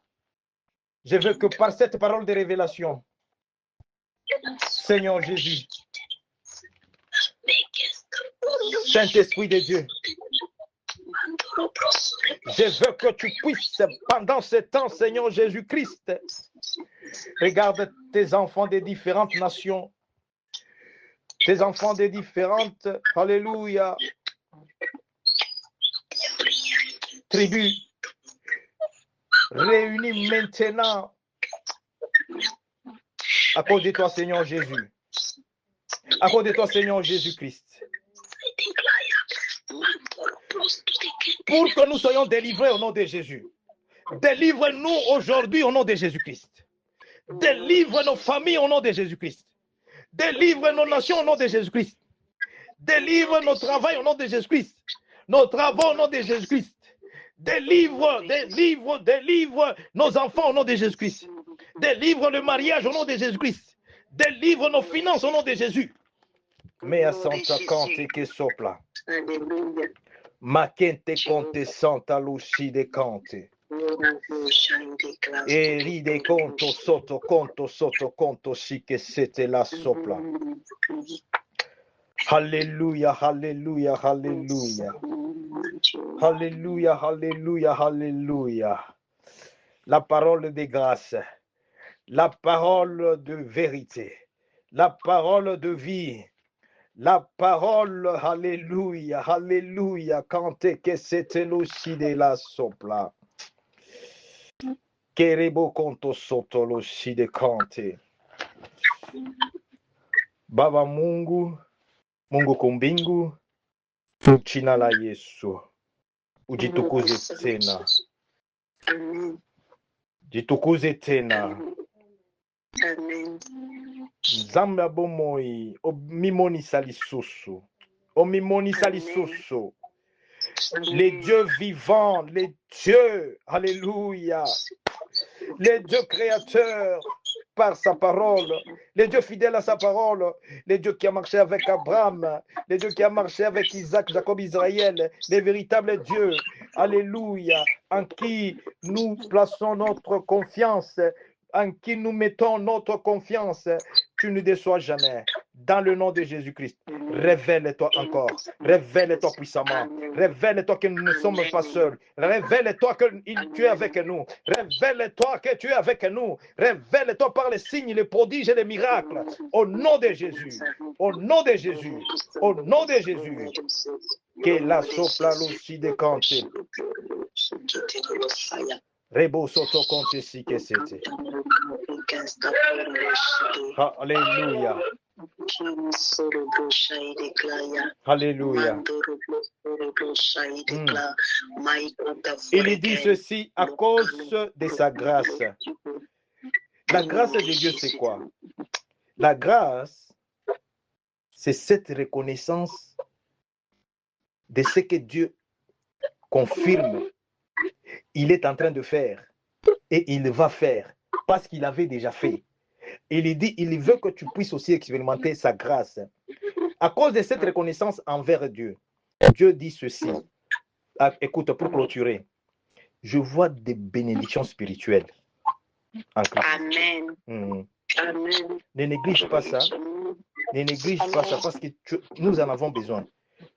Je veux que par cette parole de révélation, Seigneur Jésus, Saint-Esprit de Dieu, je veux que tu puisses, pendant ce temps, Seigneur Jésus-Christ, regarde tes enfants des différentes nations, tes enfants des différentes, alléluia, tribus, réunis maintenant à cause de toi, Seigneur Jésus. À cause de toi, Seigneur Jésus-Christ. Pour que nous soyons délivrés au nom de Jésus. Délivre-nous aujourd'hui au nom de Jésus-Christ. Délivre nos familles au nom de Jésus-Christ. Délivre nos nations au nom de Jésus-Christ. Délivre nos travaux au nom de Jésus-Christ. Nos travaux au nom de Jésus-Christ. Délivre nos enfants au nom de Jésus-Christ. Délivre le mariage au nom de Jésus-Christ. Délivre nos finances au nom de Jésus. Mais à Santa Cante que sopla. Alléluia. Makente Conte Santa Lucide Cante. E ride conto sotto conto sì che siete là sopra. Alléluia, alléluia, alléluia. Alléluia, alléluia, alléluia. La parole de grâce, la parole de vérité, la parole de vie, la parole, alléluia, alléluia, cante che siete lucide là sopra. Kerebo conto sotto lucide cante. Baba Mungu, Mungu kumbingu, jina la Yesu. Ujitukuze tena. Amen. Jitukuze tena. Amen. Nzambe abomoi, omimonisa lisusu. Omimonisa lisusu. Les dieux vivants, les dieux, alléluia. Les dieux créateurs par sa parole, les dieux fidèles à sa parole, les dieux qui a marché avec Abraham, les dieux qui a marché avec Isaac, Jacob, Israël, les véritables dieux, alléluia, en qui nous plaçons notre confiance, en qui nous mettons notre confiance, tu ne déçois jamais. Dans le nom de Jésus-Christ, révèle-toi encore, révèle-toi puissamment, révèle-toi que nous ne sommes pas seuls, révèle-toi que tu es avec nous, révèle-toi que tu es avec nous, révèle-toi par les signes, les prodiges et les miracles, au nom de Jésus, au nom de Jésus, au nom de Jésus, que la sopla luci de cante, rebo soto conte si que c'était. Alléluia. Alléluia. Il dit ceci à cause de sa grâce. La grâce de Dieu, c'est quoi? La grâce, c'est cette reconnaissance de ce que Dieu confirme. Il est en train de faire et il va faire parce qu'il avait déjà fait. Il dit, il veut que tu puisses aussi expérimenter sa grâce. À cause de cette reconnaissance envers Dieu, Dieu dit ceci. Écoute, pour clôturer, je vois des bénédictions spirituelles en Christ. Amen. Amen. Ne néglige pas ça. Ne néglige pas ça parce que nous en avons besoin.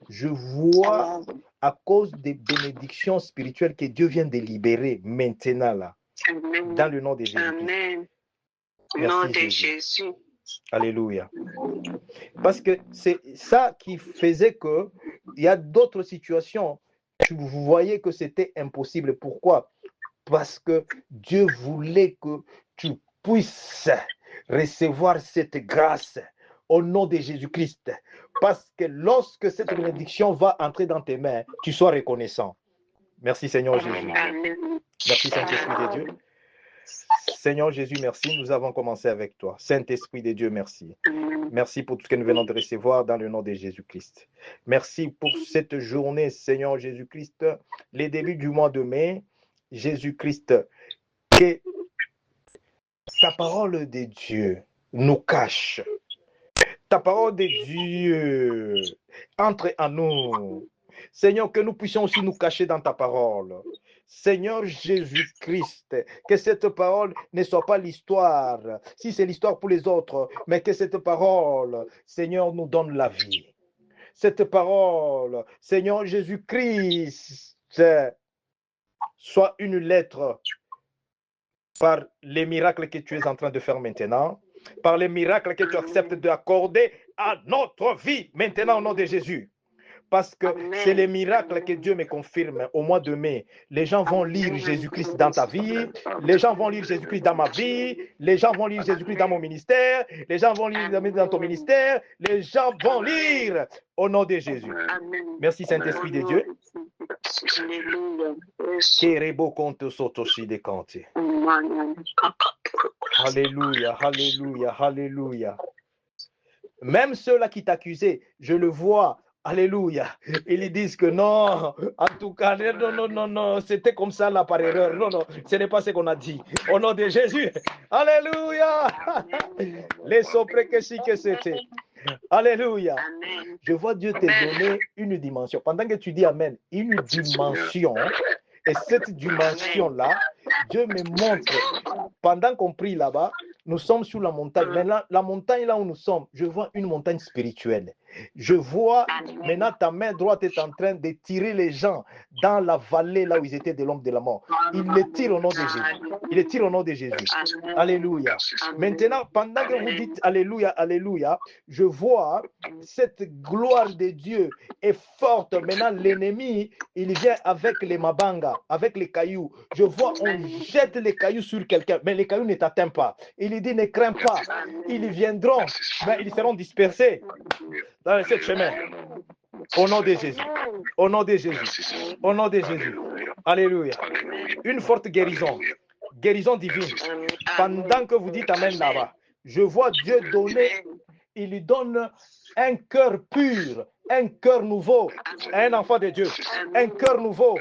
Je vois à cause des bénédictions spirituelles que Dieu vient de libérer maintenant là, dans le nom de Jésus. Amen. Merci Nom de Jésus. Alléluia. Parce que c'est ça qui faisait que il y a d'autres situations, tu voyais que c'était impossible. Pourquoi? Parce que Dieu voulait que tu puisses recevoir cette grâce au nom de Jésus-Christ. Parce que lorsque cette bénédiction va entrer dans tes mains, tu sois reconnaissant. Merci Seigneur Jésus. Merci Saint-Esprit de Dieu. Seigneur Jésus, merci. Nous avons commencé avec toi. Saint-Esprit de Dieu, merci. Merci pour tout ce que nous venons de recevoir dans le nom de Jésus-Christ. Merci pour cette journée, Seigneur Jésus-Christ, les débuts du mois de mai. Jésus-Christ, que ta parole de Dieu nous cache. Ta parole de Dieu entre en nous. Seigneur, que nous puissions aussi nous cacher dans ta parole. Seigneur Jésus-Christ, que cette parole ne soit pas l'histoire, si c'est l'histoire pour les autres, mais que cette parole, Seigneur, nous donne la vie. Cette parole, Seigneur Jésus-Christ, soit une lettre par les miracles que tu es en train de faire maintenant, par les miracles que tu acceptes d'accorder à notre vie maintenant au nom de Jésus. Parce que c'est les miracles que Dieu me confirme au mois de mai. Les gens vont lire Jésus-Christ dans ta vie, les gens vont lire Jésus-Christ dans ma vie, les gens vont lire Jésus-Christ dans mon ministère, les gens vont lire dans ton ministère, les gens vont lire au nom de Jésus. Merci Saint-Esprit de Dieu. Alléluia, alléluia, alléluia. Même ceux-là qui t'accusaient, je le vois. Alléluia. Ils disent que non, en tout cas, non, c'était comme ça là par erreur. Non, ce n'est pas ce qu'on a dit. Au nom de Jésus. Alléluia. Les soprés que si que c'était. Alléluia. Je vois Dieu te donner une dimension. Pendant que tu dis Amen, une dimension. Et cette dimension-là, Dieu me montre, pendant qu'on prie là-bas, nous sommes sur la montagne. Maintenant, la montagne là où nous sommes, je vois une montagne spirituelle. Je vois maintenant ta main droite est en train de tirer les gens dans la vallée là où ils étaient de l'ombre de la mort. Il les tire au nom de Jésus. Il les tire au nom de Jésus. Alléluia. Maintenant, pendant que vous dites Alléluia, Alléluia, je vois cette gloire de Dieu est forte. Maintenant, l'ennemi, il vient avec les mabanga, avec les cailloux. Je vois, on jette les cailloux sur quelqu'un, mais les cailloux ne t'atteignent pas. Il dit, ne crains pas. Ils viendront, mais ils seront dispersés dans ce chemin. Au nom de Jésus. Au nom de Jésus. Au nom de Jésus. Alléluia. Une forte guérison. Guérison divine. Pendant que vous dites Amen là-bas, je vois Dieu donner, il lui donne un cœur pur, un cœur nouveau, un enfant de Dieu, un cœur nouveau.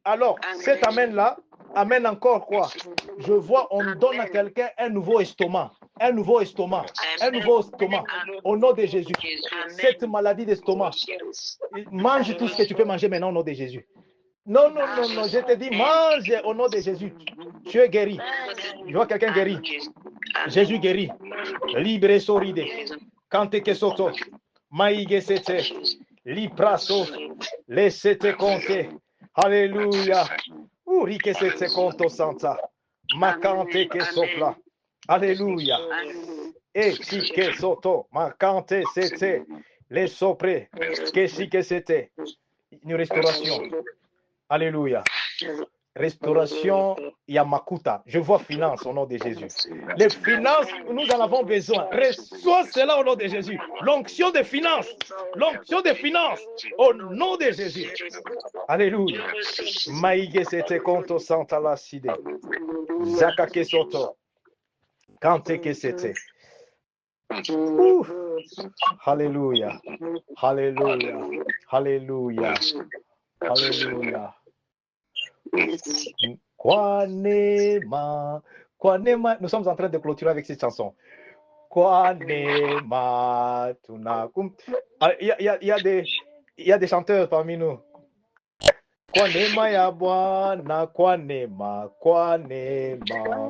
Alors, cet Amen-là, Amen encore quoi? Je vois, on donne à quelqu'un un nouveau estomac, un nouveau estomac, un nouveau estomac, au nom de Jésus. Cette maladie d'estomac, mange tout ce que tu peux manger maintenant au nom de Jésus. Non, je te dis, mange au nom de Jésus. Tu es guéri. Je vois quelqu'un guéri. Jésus guérit. Libre soride. Kante kesoto. Maïge sete. Lipraso. Laissez-te compter. Alléluia. Urike sete conto santa. Makante ke sopla. Alléluia. Et si que soto. Makante sete. Les soprés. Que si que c'était. Une restauration. Alléluia. Restauration Yamakuta. Je vois finance au nom de Jésus. Les finances, nous en avons besoin. Reçois cela au nom de Jésus. L'onction de finances. L'onction de finances au nom de Jésus. Alléluia. Maïge sete konto santa la side. Zaka ke soto. Kante ke sete. Alléluia. Alléluia. Alléluia. Alléluia. Kwa neema Nous sommes en train de clôturer avec cette chanson. Kwanema tunakum. Il y a des chanteurs parmi nous. Kwanema ya Bwana, kwanema, kwanema.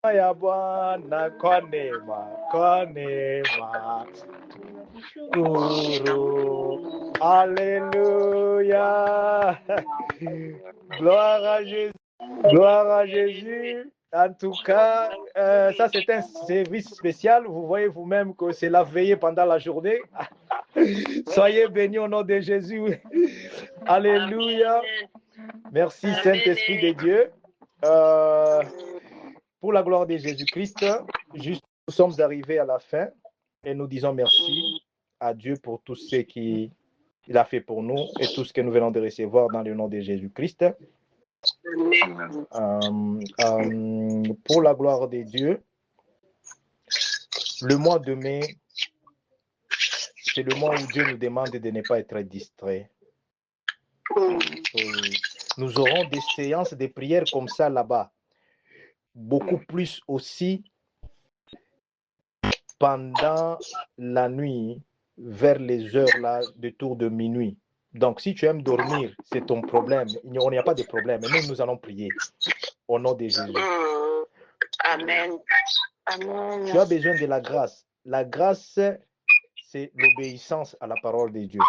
Ya Bwana, kwanema, kwanema. Guru. Alléluia. Gloire à Jésus. Gloire à Jésus. En tout cas, ça c'est un service spécial. Vous voyez vous-même que c'est la veillée pendant la journée. Soyez bénis au nom de Jésus. Alléluia. Merci Saint-Esprit de Dieu. Pour la gloire de Jésus-Christ, juste nous sommes arrivés à la fin et nous disons merci à Dieu pour tout ce qu'il a fait pour nous et tout ce que nous venons de recevoir dans le nom de Jésus-Christ. Pour la gloire de Dieu, le mois de mai, c'est le mois où Dieu nous demande de ne pas être distrait. Nous aurons des séances de prière comme ça là-bas. Beaucoup plus aussi pendant la nuit, vers les heures là, de tour de minuit. Donc, si tu aimes dormir, c'est ton problème. Il n'y a pas de problème. Mais nous allons prier au nom de Jésus. Amen. Amen. Tu as besoin de la grâce. La grâce, c'est l'obéissance à la parole de Dieu.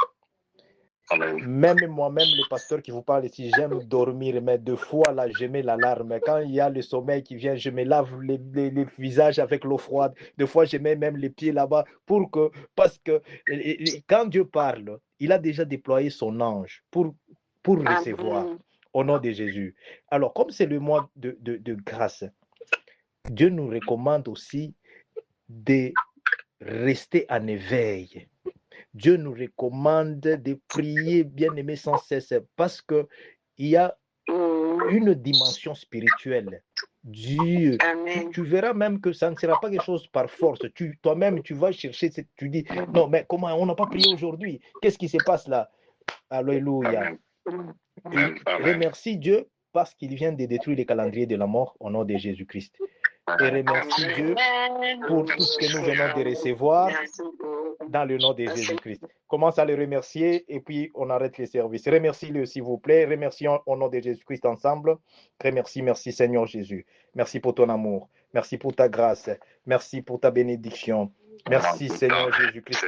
Même moi-même, le pasteur qui vous parle ici, j'aime dormir, mais deux fois là, je mets l'alarme. Quand il y a le sommeil qui vient, je me lave les visages avec l'eau froide. Des fois, je mets même les pieds là-bas parce que quand Dieu parle, il a déjà déployé son ange pour recevoir au nom de Jésus. Alors, comme c'est le mois de grâce, Dieu nous recommande aussi de rester en éveil. Dieu nous recommande de prier, bien-aimés, sans cesse, parce qu'il y a une dimension spirituelle. Dieu, tu verras même que ça ne sera pas quelque chose par force. Toi-même, tu vas chercher, tu dis, non, mais comment on n'a pas prié aujourd'hui? Qu'est-ce qui se passe là? Alléluia. Remercie Dieu parce qu'il vient de détruire les calendriers de la mort au nom de Jésus-Christ. Et remercie Dieu pour tout ce que nous venons de recevoir dans le nom de Jésus-Christ. Commence à le remercier et puis on arrête les services. Remercie-le s'il vous plaît. Remercions au nom de Jésus-Christ ensemble. Remercie, merci Seigneur Jésus. Merci pour ton amour. Merci pour ta grâce. Merci pour ta bénédiction. Merci Seigneur Jésus-Christ.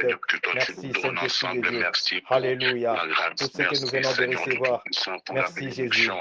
Merci Saint-Esprit de Dieu. Alléluia. Tout ce que nous venons de recevoir. Merci Jésus.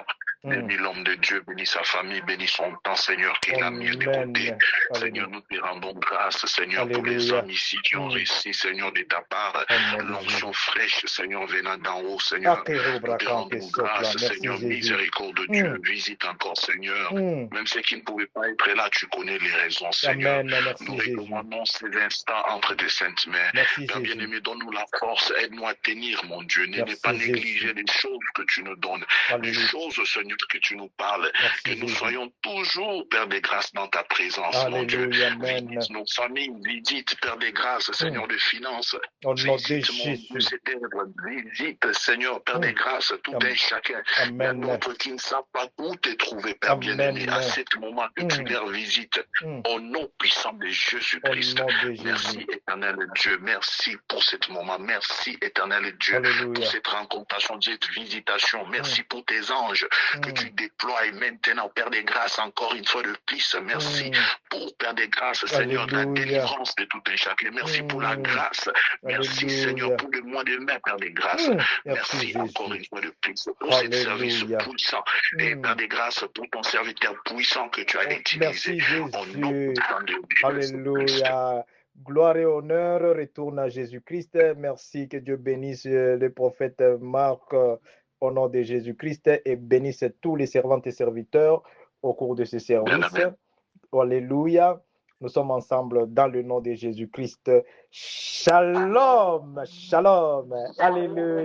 Bénis l'homme de Dieu, bénis sa famille, bénis son temps, Seigneur, qu'il a mis de côté. Seigneur, nous te rendons grâce, Seigneur, pour les hommes ici qui ont reçu, Seigneur, de ta part, l'onction fraîche, Seigneur, venant d'en haut, Seigneur. Nous te rendons grâce, Seigneur, miséricorde de Dieu, visite encore, Seigneur. Même ceux qui ne pouvaient pas être là, tu connais les raisons, Seigneur. Nous recommandons ces instants entre tes saintes mains. Père bien-aimé, donne-nous la force, aide-nous à tenir, mon Dieu. Ne pas négliger les choses que tu nous donnes, les choses, Seigneur, que tu nous parles, que nous soyons toujours, Père des grâces, dans ta présence, mon Dieu. Visite nos familles, visite, Père des grâces, Seigneur des finances, visite, mon Dieu, cette œuvre, visite, Seigneur, Père des grâces, tout un chacun, même d'autres qui ne savent pas où te trouver, Père bien-aimé, à ce moment que tu leur visites, au nom puissant de Jésus-Christ. Merci, éternel Dieu, merci pour ce moment, merci, éternel Dieu, pour cette rencontration, cette visitation, merci pour tes anges que tu déploies maintenant, Père des grâces, encore une fois de plus. Merci pour, Père des grâces, Seigneur, de la délivrance de tout un chacun. Merci pour la grâce. Merci, Seigneur, pour le mois de mai, Père des grâces. Merci encore une fois de plus pour ce service puissant. Et Père des grâces, pour ton serviteur puissant que tu as utilisé. Au nom de Dieu. Alléluia. Gloire et honneur retourne à Jésus-Christ. Merci, que Dieu bénisse le prophète Marc au nom de Jésus-Christ et bénisse tous les servantes et serviteurs au cours de ce service. Alléluia. Nous sommes ensemble dans le nom de Jésus-Christ. Shalom, shalom. Alléluia.